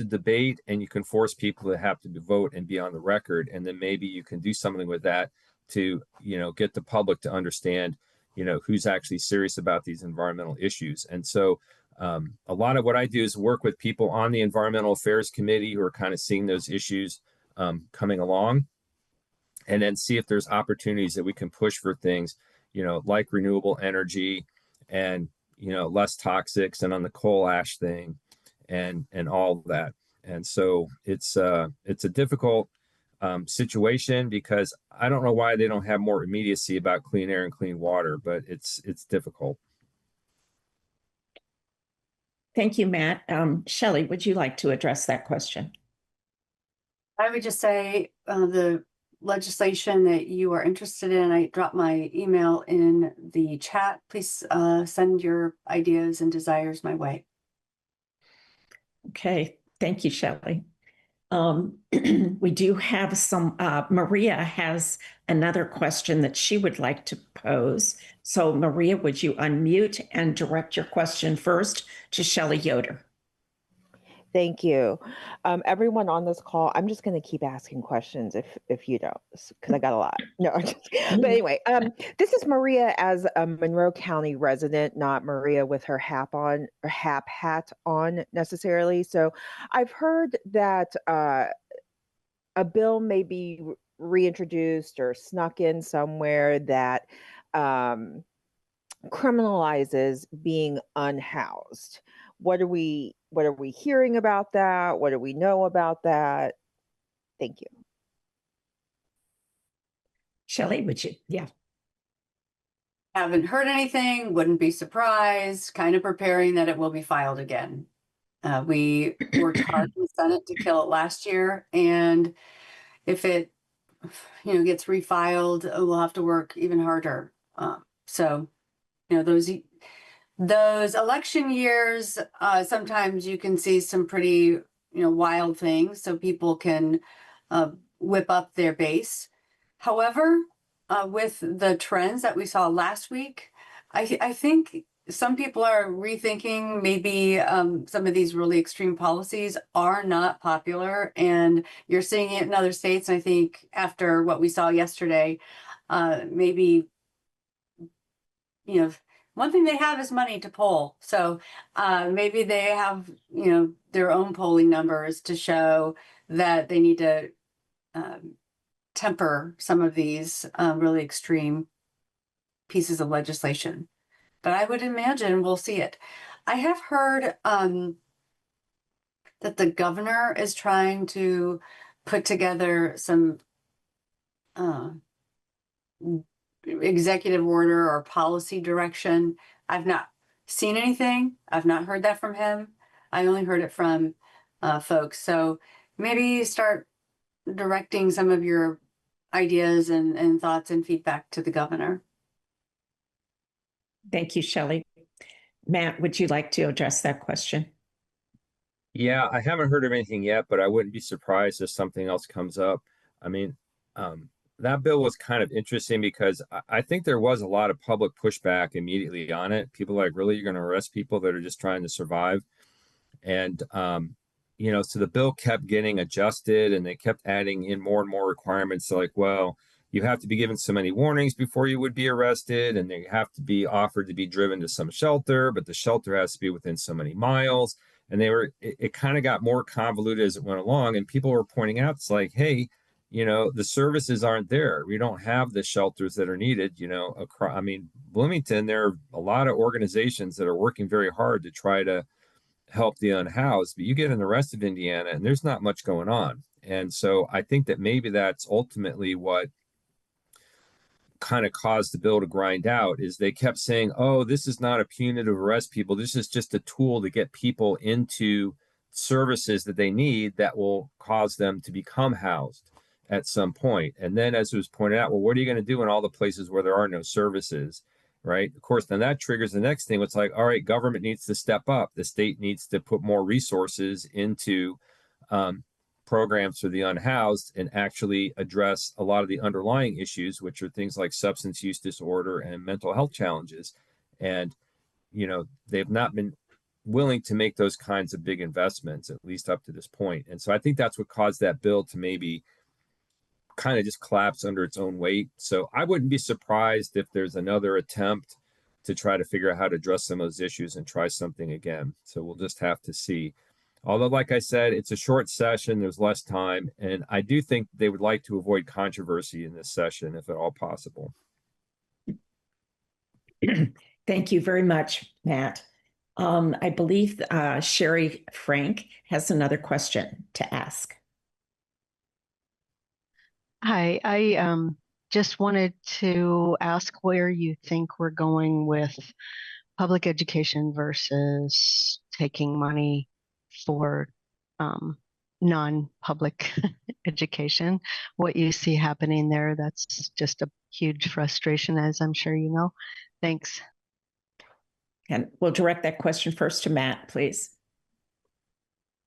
debate and you can force people to have to vote and be on the record. And then maybe you can do something with that to, get the public to understand, who's actually serious about these environmental issues. And so a lot of what I do is work with people on the Environmental Affairs Committee who are kind of seeing those issues coming along, and then see if there's opportunities that we can push for things, like renewable energy and, less toxics, and on the coal ash thing and all that. And so it's a difficult situation, because I don't know why they don't have more immediacy about clean air and clean water, but it's difficult. Thank you, Matt. Shelley, would you like to address that question? I would just say the legislation that you are interested in, I dropped my email in the chat. Please send your ideas and desires my way. Okay, thank you, Shelley. We do have some, Maria has another question that she would like to pose. So Maria, would you unmute and direct your question first to Shelley Yoder? Thank you. Everyone on this call, I'm just going to keep asking questions if you don't, because I got a lot. No, but anyway, this is Maria as a Monroe County resident, not Maria with her HAP on or HAP hat on necessarily. So I've heard that a bill may be reintroduced or snuck in somewhere that criminalizes being unhoused. What are we hearing about that? What do we know about that? Thank you. Shelley, would you? Yeah. Haven't heard anything, wouldn't be surprised, kind of preparing that it will be filed again. We worked hard in the Senate to kill it last year, and if it gets refiled, we'll have to work even harder. So those election years, sometimes you can see some pretty wild things, so people can whip up their base. However, with the trends that we saw last week, I think some people are rethinking maybe some of these really extreme policies are not popular, and you're seeing it in other states. And I think after what we saw yesterday, maybe one thing they have is money to poll. So maybe they have their own polling numbers to show that they need to temper some of these really extreme pieces of legislation. But I would imagine we'll see it. I have heard that the governor is trying to put together some executive order or policy direction. I've not seen anything. I've not heard that from him. I only heard it from folks. So maybe start directing some of your ideas and thoughts and feedback to the governor. Thank you, Shelley. Matt, would you like to address that question? Yeah, I haven't heard of anything yet, but I wouldn't be surprised if something else comes up. I mean, that bill was kind of interesting because I think there was a lot of public pushback immediately on it. People like, really, you're going to arrest people that are just trying to survive? And, so the bill kept getting adjusted, and they kept adding in more and more requirements. So like, well, you have to be given so many warnings before you would be arrested, and they have to be offered to be driven to some shelter, but the shelter has to be within so many miles. And it kind of got more convoluted as it went along, and people were pointing out, it's like, hey, the services aren't there. We don't have the shelters that are needed, across, Bloomington, there are a lot of organizations that are working very hard to try to help the unhoused, but you get in the rest of Indiana and there's not much going on. And so I think that maybe that's ultimately what kind of caused the bill to grind out, is they kept saying, oh, this is not a punitive arrest people. This is just a tool to get people into services that they need that will cause them to become housed at some point. And then, as it was pointed out, well, what are you going to do in all the places where there are no services? Right. Of course, then that triggers the next thing. It's like, all right, government needs to step up. The state needs to put more resources into programs for the unhoused and actually address a lot of the underlying issues, which are things like substance use disorder and mental health challenges. And, they've not been willing to make those kinds of big investments, at least up to this point. And so I think that's what caused that bill to maybe kind of just collapse under its own weight. So I wouldn't be surprised if there's another attempt to try to figure out how to address some of those issues and try something again. So we'll just have to see. Although, like I said, it's a short session, there's less time, and I do think they would like to avoid controversy in this session if at all possible. Thank you very much, Matt. I believe Sherry Frank has another question to ask. Hi, I just wanted to ask where you think we're going with public education versus taking money for non-public education. What you see happening there, that's just a huge frustration, as I'm sure you know. Thanks. And we'll direct that question first to Matt, please.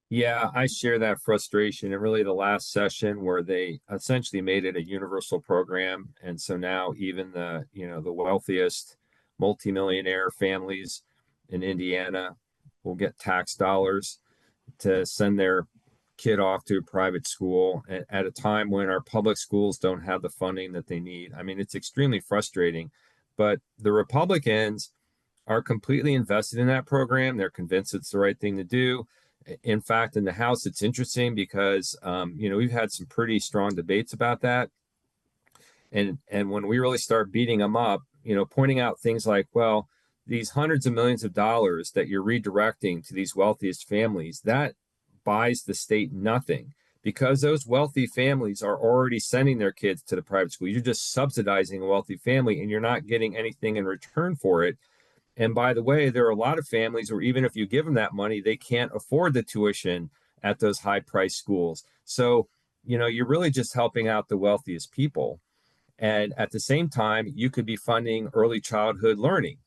Yeah, I share that frustration. And really, the last session where they essentially made it a universal program, and so now even the wealthiest multimillionaire families in Indiana will get tax dollars to send their kid off to a private school at a time when our public schools don't have the funding that they need. I mean, it's extremely frustrating. But the Republicans are completely invested in that program. They're convinced it's the right thing to do. In fact, in the House, it's interesting because we've had some pretty strong debates about that. And when we really start beating them up, pointing out things like, well, these hundreds of millions of dollars that you're redirecting to these wealthiest families, that buys the state nothing because those wealthy families are already sending their kids to the private school. You're just subsidizing a wealthy family and you're not getting anything in return for it. And by the way, there are a lot of families where even if you give them that money, they can't afford the tuition at those high price schools. So, you're really just helping out the wealthiest people. And at the same time, you could be funding early childhood learning,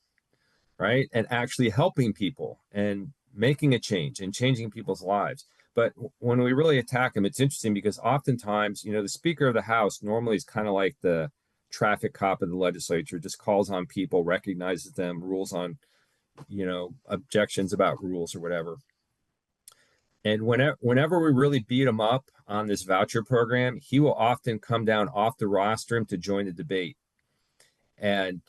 right? And actually helping people and making a change and changing people's lives. But when we really attack them, it's interesting because oftentimes, the Speaker of the House normally is kind of like the traffic cop of the legislature, just calls on people, recognizes them, rules on, objections about rules or whatever. And whenever we really beat him up on this voucher program, he will often come down off the rostrum to join the debate. And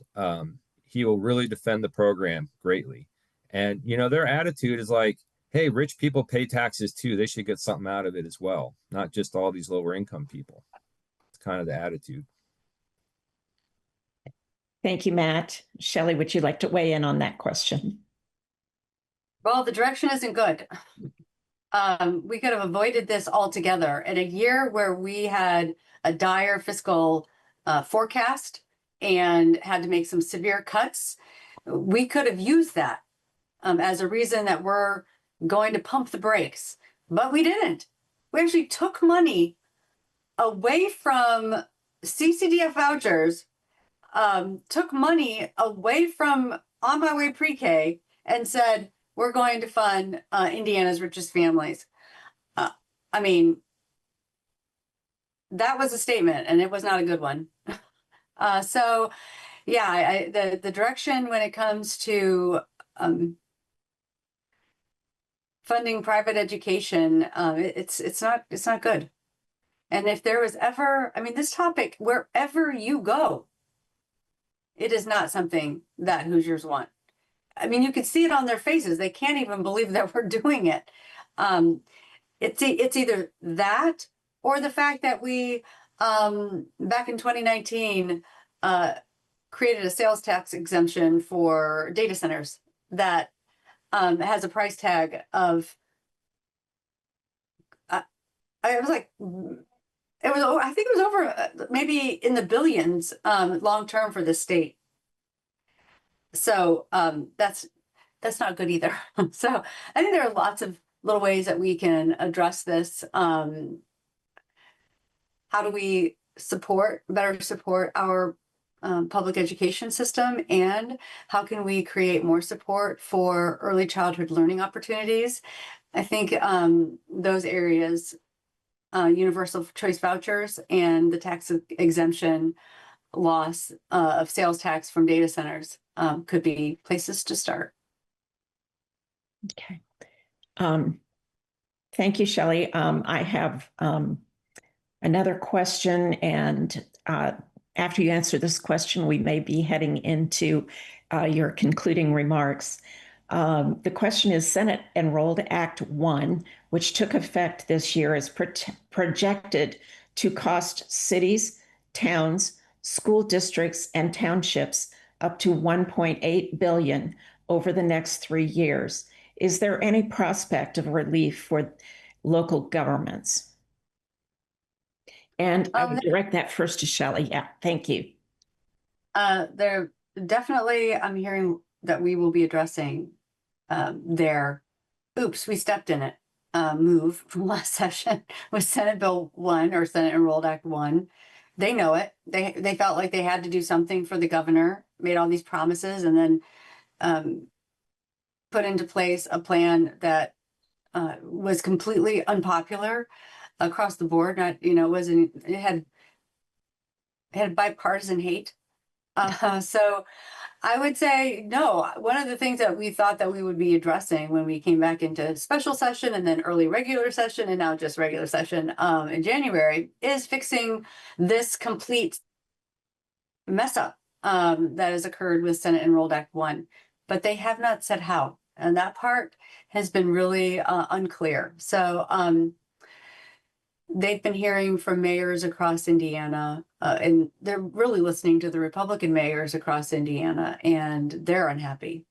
he will really defend the program greatly. And, their attitude is like, hey, rich people pay taxes too. They should get something out of it as well, not just all these lower income people. It's kind of the attitude. Thank you, Matt. Shelley, would you like to weigh in on that question? Well, the direction isn't good. We could have avoided this altogether. In a year where we had a dire fiscal forecast and had to make some severe cuts, we could have used that as a reason that we're going to pump the brakes. But we didn't. We actually took money away from CCDF vouchers, took money away from On My Way Pre-K and said, we're going to fund Indiana's richest families. I mean, that was a statement, and it was not a good one. So, yeah, the direction when it comes to funding private education, it's not good. And if there was ever, I mean, this topic, wherever you go, it is not something that Hoosiers want. I mean, you could see it on their faces. They can't even believe that we're doing it. It's either that or the fact that we, back in 2019, created a sales tax exemption for data centers that has a price tag of, I think it was over maybe in the billions long term for the state. So that's not good either. So I think there are lots of little ways that we can address this. How do we better support our public education system, and how can we create more support for early childhood learning opportunities? I think those areas, universal choice vouchers and the tax exemption loss of sales tax from data centers could be places to start. Okay. Thank you, Shelley. I have another question, and after you answer this question, we may be heading into your concluding remarks. The question is, Senate Enrolled Act 1, which took effect this year, is projected to cost cities, towns, school districts, and townships up to 1.8 billion over the next 3 years. Is there any prospect of relief for local governments? And I would direct that first to Shelley. Yeah, thank you. There definitely, I'm hearing that we will be addressing their oops, we stepped in it move from last session with Senate Bill 1 or Senate Enrolled Act 1. They know it. They felt like they had to do something for the governor, made all these promises, and then put into place a plan that was completely unpopular across the board. Not, you know, it had bipartisan hate. So I would say no. One of the things that we thought that we would be addressing when we came back into special session and then early regular session and now just regular session in January is fixing this complete mess up that has occurred with Senate Enrolled Act 1. But they have not said how. And that part has been really unclear. So they've been hearing from mayors across Indiana, and they're really listening to the Republican mayors across Indiana, and they're unhappy.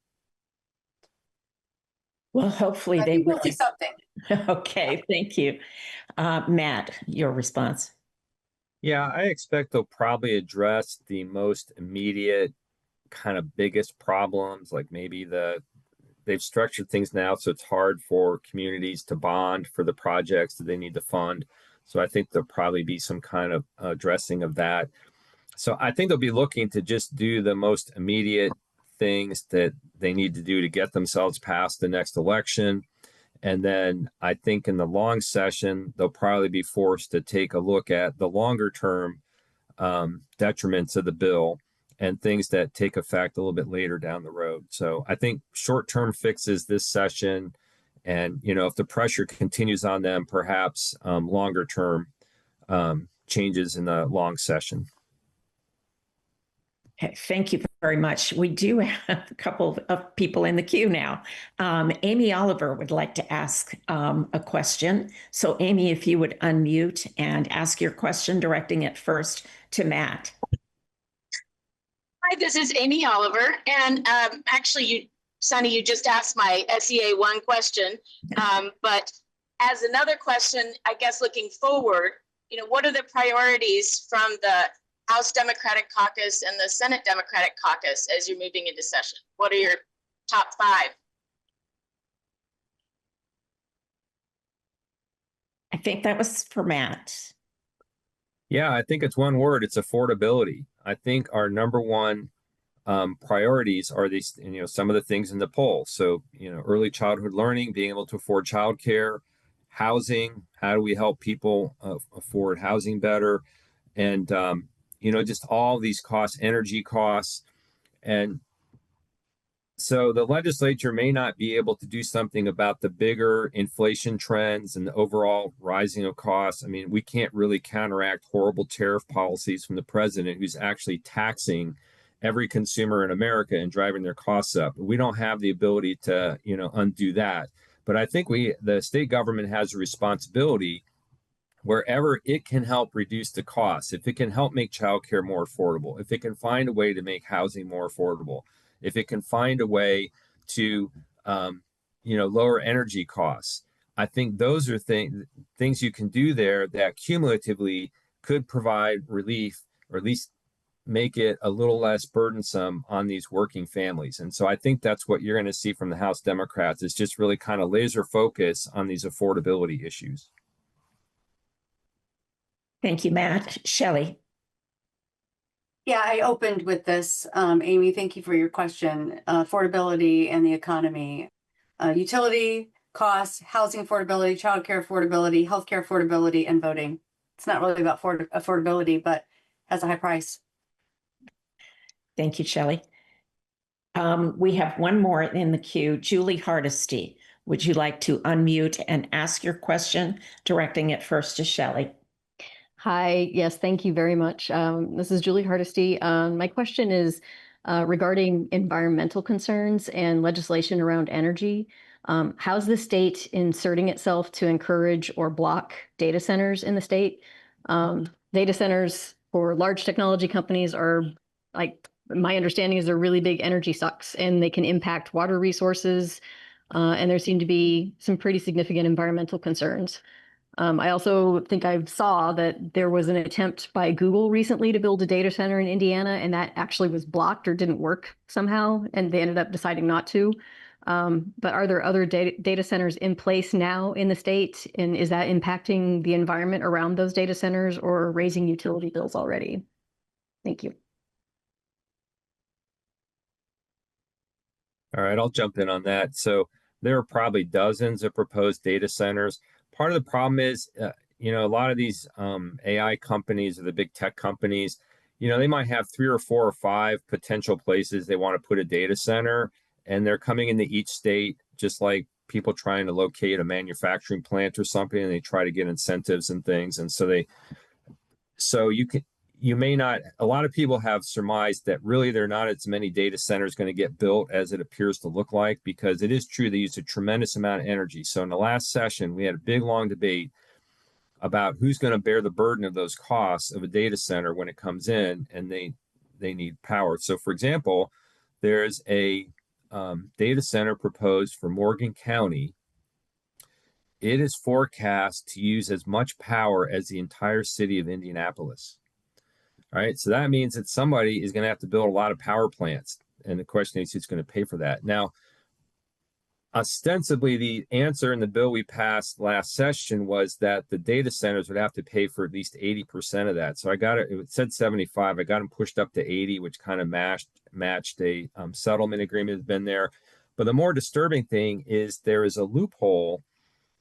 Well, hopefully they will see something. Okay, thank you. Matt, your response. Yeah, I expect they'll probably address the most immediate kind of biggest problems, like maybe they've structured things now so it's hard for communities to bond for the projects that they need to fund. So I think there'll probably be some kind of addressing of that. So I think they'll be looking to just do the most immediate things that they need to do to get themselves past the next election. And then I think in the long session, they'll probably be forced to take a look at the longer term detriments of the bill and things that take effect a little bit later down the road. So I think short-term fixes this session, and you know, if the pressure continues on them, perhaps longer term changes in the long session. Okay, thank you very much. We do have a couple of people in the queue now. Amy Oliver would like to ask a question. So Amy, if you would unmute and ask your question, directing it first to Matt. Hi, this is Amy Oliver. And actually, Sunny, you just asked my SEA 1 question. But as another question, I guess looking forward, you know, what are the priorities from the House Democratic Caucus and the Senate Democratic Caucus as you're moving into session? What are your top 5? I think that was for Matt. Yeah, I think it's one word. It's affordability. I think our number one priorities are these, you know, some of the things in the poll. So, you know, early childhood learning, being able to afford childcare, housing. How do we help people afford housing better? And, you know, just all these costs, energy costs. And so the legislature may not be able to do something about the bigger inflation trends and the overall rising of costs. I mean, we can't really counteract horrible tariff policies from the president who's actually taxing every consumer in America and driving their costs up. We don't have the ability to, you know, undo that. But I think the state government has a responsibility wherever it can help reduce the costs, if it can help make childcare more affordable, if it can find a way to make housing more affordable, if it can find a way to, you know, lower energy costs. I think those are things you can do there that cumulatively could provide relief, or at least make it a little less burdensome on these working families. And so I think that's what you're going to see from the House Democrats, is just really kind of laser focus on these affordability issues. Thank you, Matt. Shelley. Yeah, I opened with this. Amy, thank you for your question. Affordability and the economy, utility costs, housing affordability, childcare affordability, healthcare affordability, and voting. It's not really about affordability, but has a high price. Thank you, Shelley. We have one more in the queue, Julie Hardesty. Would you like to unmute and ask your question, directing it first to Shelley? Hi, yes, thank you very much. This is Julie Hardesty. My question is regarding environmental concerns and legislation around energy. How's the state inserting itself to encourage or block data centers in the state? Data centers for large technology companies are like my understanding is they're really big energy sucks and they can impact water resources. And there seem to be some pretty significant environmental concerns. I also think I saw that there was an attempt by Google recently to build a data center in Indiana, and that actually was blocked or didn't work somehow, and they ended up deciding not to. But are there other data centers in place now in the state, and is that impacting the environment around those data centers or raising utility bills already? Thank you. All right, I'll jump in on that. So there are probably dozens of proposed data centers. Part of the problem is, a lot of these AI companies or the big tech companies, they might have 3 or 4 or 5 potential places they want to put a data center, and they're coming into each state, just like people trying to locate a manufacturing plant or something, and they try to get incentives and things. And so you may not, a lot of people have surmised that really there are not as many data centers going to get built as it appears to look like, because it is true they use a tremendous amount of energy. So in the last session, we had a big, long debate about who's going to bear the burden of those costs of a data center when it comes in and they need power. So for example, there's a data center proposed for Morgan County. It is forecast to use as much power as the entire city of Indianapolis. All right, so that means that somebody is going to have to build a lot of power plants. And the question is who's going to pay for that? Now, ostensibly, the answer in the bill we passed last session was that the data centers would have to pay for at least 80% of that. So I got it said 75. I got them pushed up to 80, which kind of matched a settlement agreement that's been there. But the more disturbing thing is there is a loophole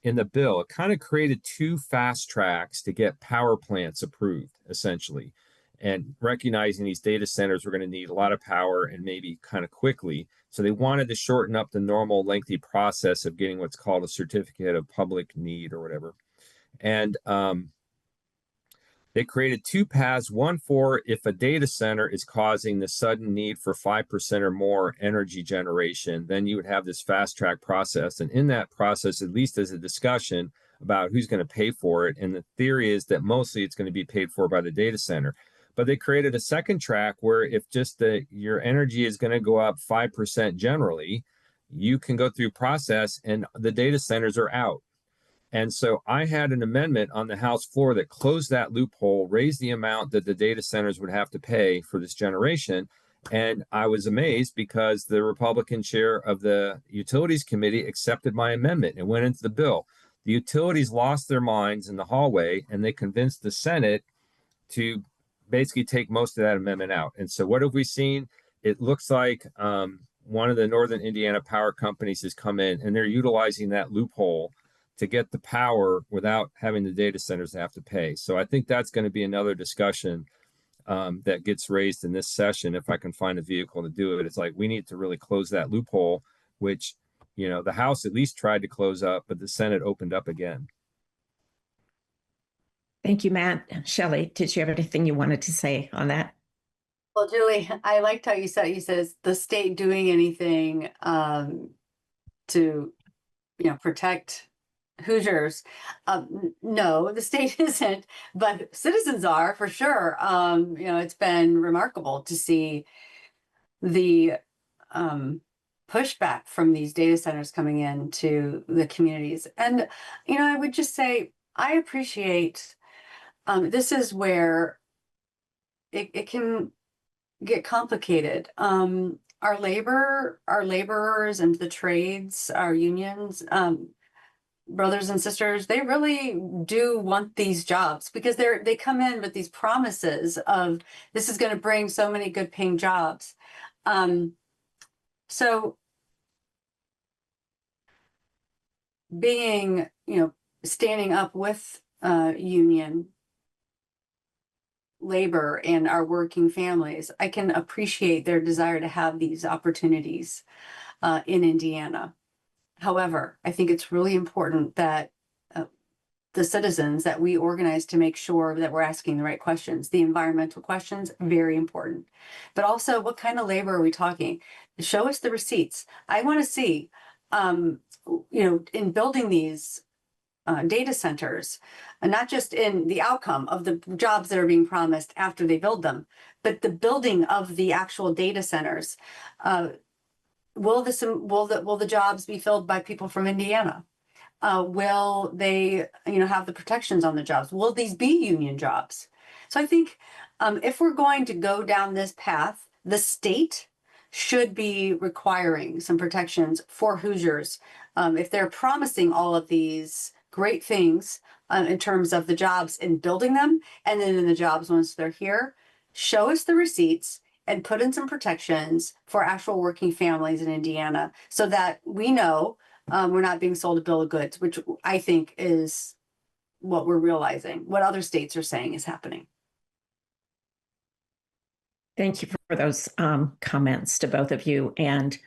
in the bill. It kind of created 2 fast tracks to get power plants approved, essentially. And recognizing these data centers were going to need a lot of power and maybe kind of quickly. So they wanted to shorten up the normal lengthy process of getting what's called a certificate of public need or whatever. And they created 2 paths, one for if a data center is causing the sudden need for 5% or more energy generation, then you would have this fast track process. And in that process, at least as a discussion about who's going to pay for it. And the theory is that mostly it's going to be paid for by the data center. But they created a second track where if just your energy is going to go up 5% generally, you can go through process and the data centers are out. And so I had an amendment on the House floor that closed that loophole, raised the amount that the data centers would have to pay for this generation. And I was amazed because the Republican chair of the Utilities Committee accepted my amendment and went into the bill. The utilities lost their minds in the hallway and they convinced the Senate to basically take most of that amendment out. And so what have we seen? It looks like one of the Northern Indiana power companies has come in and they're utilizing that loophole to get the power without having the data centers have to pay. So I think that's going to be another discussion that gets raised in this session. If I can find a vehicle to do it, it's like we need to really close that loophole, which, the House at least tried to close up, but the Senate opened up again. Thank you, Matt. Shelley, did you have anything you wanted to say on that? Well, Julie, I liked how you said, is the state doing anything to, protect Hoosiers? No, the state isn't, but citizens are for sure. It's been remarkable to see the pushback from these data centers coming into the communities. And, I would just say, I appreciate, this is where it can get complicated. Our laborers and the trades, our unions, brothers and sisters, they really do want these jobs because they come in with these promises of this is going to bring so many good paying jobs. So being, standing up with union labor and our working families, I can appreciate their desire to have these opportunities in Indiana. However, I think it's really important that the citizens that we organize to make sure that we're asking the right questions. The environmental questions, very important. But also, what kind of labor are we talking? Show us the receipts. I want to see, in building these data centers, and not just in the outcome of the jobs that are being promised after they build them, but the building of the actual data centers. Will the jobs be filled by people from Indiana? Will they, have the protections on the jobs? Will these be union jobs? So I think if we're going to go down this path, the state should be requiring some protections for Hoosiers. If they're promising all of these great things in terms of the jobs and building them, and then in the jobs once they're here, show us the receipts and put in some protections for actual working families in Indiana so that we know we're not being sold a bill of goods, which I think is what we're realizing, what other states are saying is happening. Thank you for those comments to both of you. And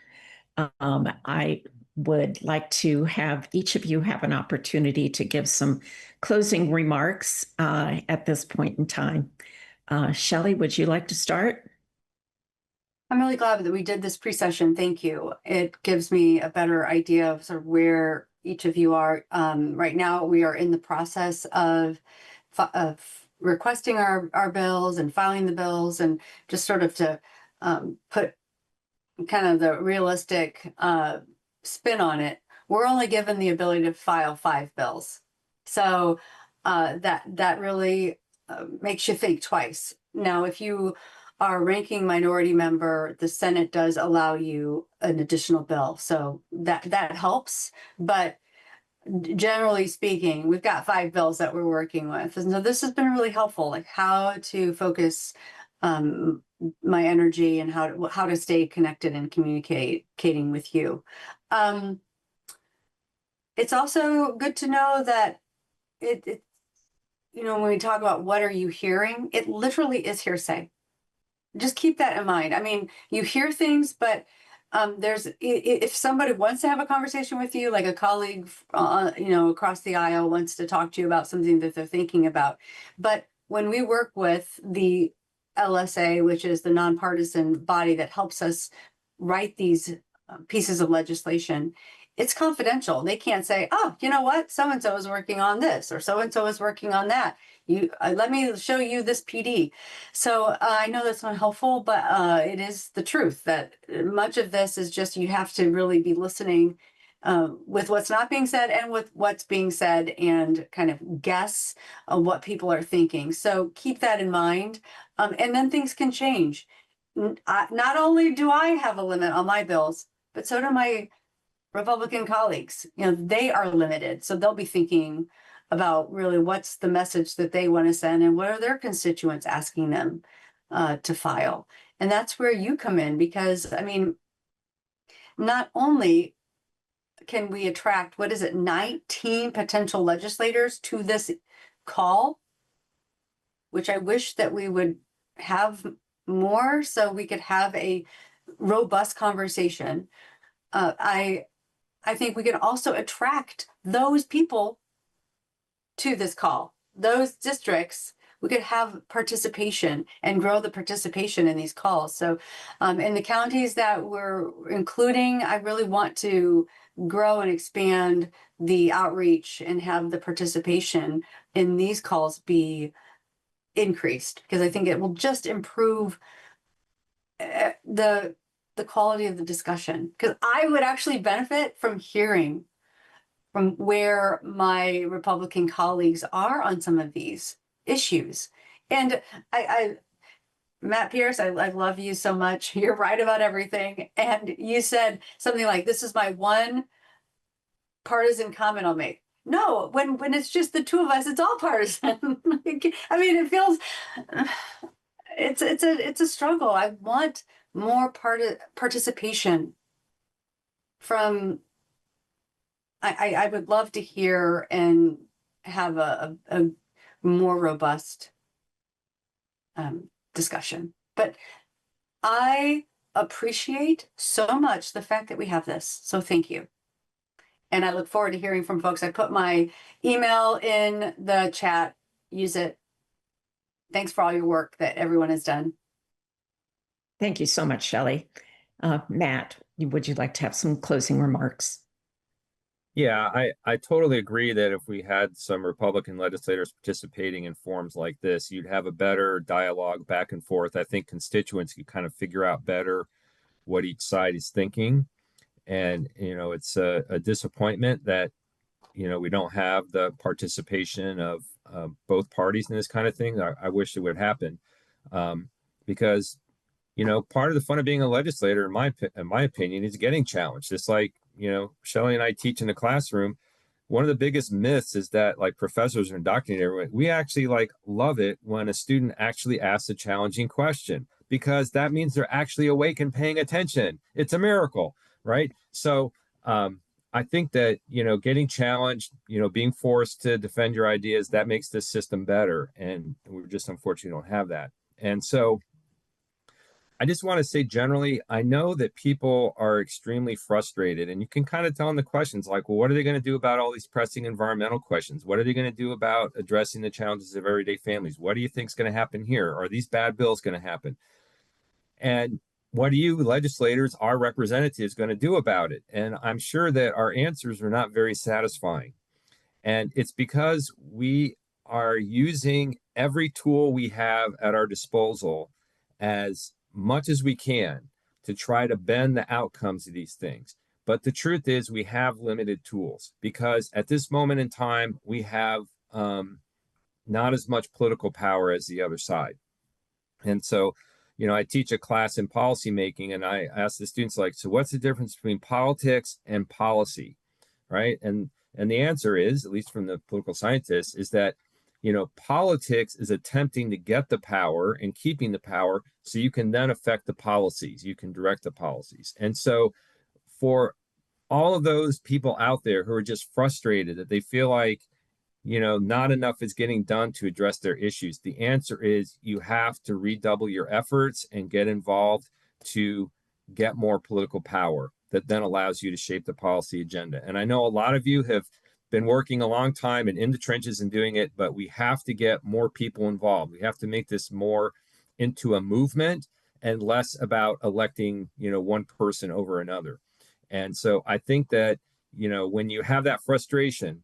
I would like to have each of you have an opportunity to give some closing remarks at this point in time. Shelley, would you like to start? I'm really glad that we did this pre-session. Thank you. It gives me a better idea of sort of where each of you are. Right now, we are in the process of requesting our bills and filing the bills, and just sort of to put kind of the realistic spin on it. We're only given the ability to file 5 bills. So that really makes you think twice. Now, if you are ranking minority member, the Senate does allow you an additional bill. So that helps. But generally speaking, we've got 5 bills that we're working with. And so this has been really helpful, like how to focus my energy and how to stay connected and communicating with you. It's also good to know that when we talk about what are you hearing, it literally is hearsay. Just keep that in mind. I mean, you hear things, but if somebody wants to have a conversation with you, like a colleague, across the aisle wants to talk to you about something that they're thinking about. But when we work with the LSA, which is the nonpartisan body that helps us write these pieces of legislation, it's confidential. They can't say, oh, you know what? So-and-so is working on this, or so-and-so is working on that. Let me show you this PD. So I know that's not helpful, but it is the truth that much of this is just, you have to really be listening with what's not being said and with what's being said, and kind of guess what people are thinking. So keep that in mind. And then things can change. Not only do I have a limit on my bills, but so do my Republican colleagues. They are limited. So they'll be thinking about really what's the message that they want to send and what are their constituents asking them to file. And that's where you come in, because, I mean, not only can we attract, 19 potential legislators to this call, which I wish that we would have more so we could have a robust conversation. I think we can also attract those people to this call, those districts. We could have participation and grow the participation in these calls. So in the counties that we're including, I really want to grow and expand the outreach and have the participation in these calls be increased, because I think it will just improve the quality of the discussion. Because I would actually benefit from hearing from where my Republican colleagues are on some of these issues. And Matt Pierce, I love you so much. You're right about everything. And you said something like, this is my one partisan comment I'll make. No, when it's just the two of us, it's all partisan. I mean, it feels, it's a struggle. I want more participation from, I would love to hear and have a more robust discussion. But I appreciate so much the fact that we have this. So thank you. And I look forward to hearing from folks. I put my email in the chat. Use it. Thanks for all your work that everyone has done. Thank you so much, Shelley. Matt, would you like to have some closing remarks? Yeah, I totally agree that if we had some Republican legislators participating in forums like this, you'd have a better dialogue back and forth. I think constituents could kind of figure out better what each side is thinking. And, it's a disappointment that, we don't have the participation of both parties in this kind of thing. I wish it would happen because part of the fun of being a legislator, in my opinion, is getting challenged. It's like, Shelley and I teach in the classroom. One of the biggest myths is that like professors are indoctrinating everyone. We actually like love it when a student actually asks a challenging question because that means they're actually awake and paying attention. It's a miracle, right? So I think that, getting challenged, being forced to defend your ideas, that makes this system better. And we just unfortunately don't have that. And so I just want to say generally, I know that people are extremely frustrated, and you can kind of tell in the questions like, well, what are they going to do about all these pressing environmental questions? What are they going to do about addressing the challenges of everyday families? What do you think is going to happen here? Are these bad bills going to happen? And what are you legislators, our representatives, going to do about it? And I'm sure that our answers are not very satisfying. And it's because we are using every tool we have at our disposal as much as we can to try to bend the outcomes of these things. But the truth is we have limited tools because at this moment in time, we have not as much political power as the other side. And so, I teach a class in policymaking and I ask the students like, so what's the difference between politics and policy, right? And the answer is, at least from the political scientists, is that politics is attempting to get the power and keeping the power so you can then affect the policies, you can direct the policies. And so for all of those people out there who are just frustrated that they feel like, not enough is getting done to address their issues, the answer is you have to redouble your efforts and get involved to get more political power that then allows you to shape the policy agenda. And I know a lot of you have been working a long time and in the trenches and doing it, but we have to get more people involved. We have to make this more into a movement and less about electing, one person over another. And so I think that, when you have that frustration,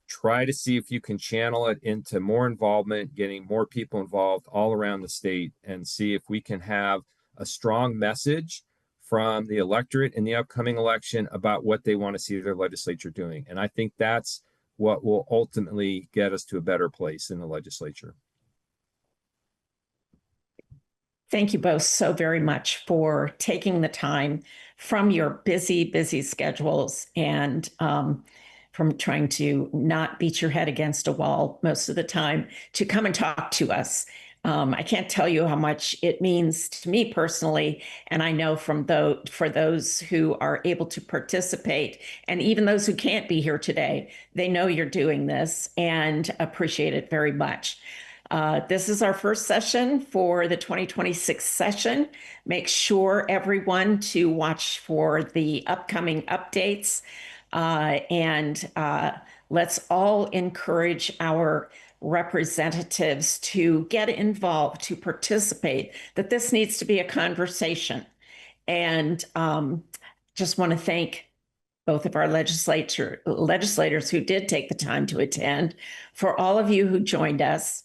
try to see if you can channel it into more involvement, getting more people involved all around the state, and see if we can have a strong message from the electorate in the upcoming election about what they want to see their legislature doing. And I think that's what will ultimately get us to a better place in the legislature. Thank you both so very much for taking the time from your busy, busy schedules and from trying to not beat your head against a wall most of the time to come and talk to us. I can't tell you how much it means to me personally, and I know for those who are able to participate, and even those who can't be here today, they know you're doing this and appreciate it very much. This is our first session for the 2026 session. Make sure everyone to watch for the upcoming updates and let's all encourage our representatives to get involved, to participate, that this needs to be a conversation. And just want to thank both of our legislators who did take the time to attend, for all of you who joined us,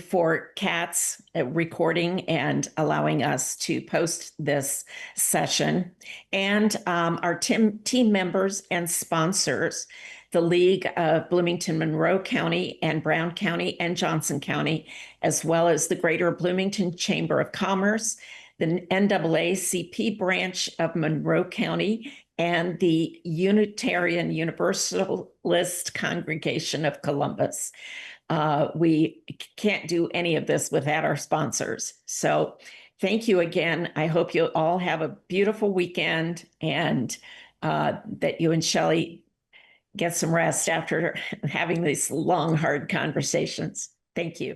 for Kat's recording and allowing us to post this session, and our team members and sponsors, the League of Bloomington, Monroe County and Brown County and Johnson County, as well as the Greater Bloomington Chamber of Commerce, the NAACP branch of Monroe County, and the Unitarian Universalist Congregation of Columbus. We can't do any of this without our sponsors. So thank you again. I hope you all have a beautiful weekend and that you and Shelley get some rest after having these long, hard conversations. Thank you.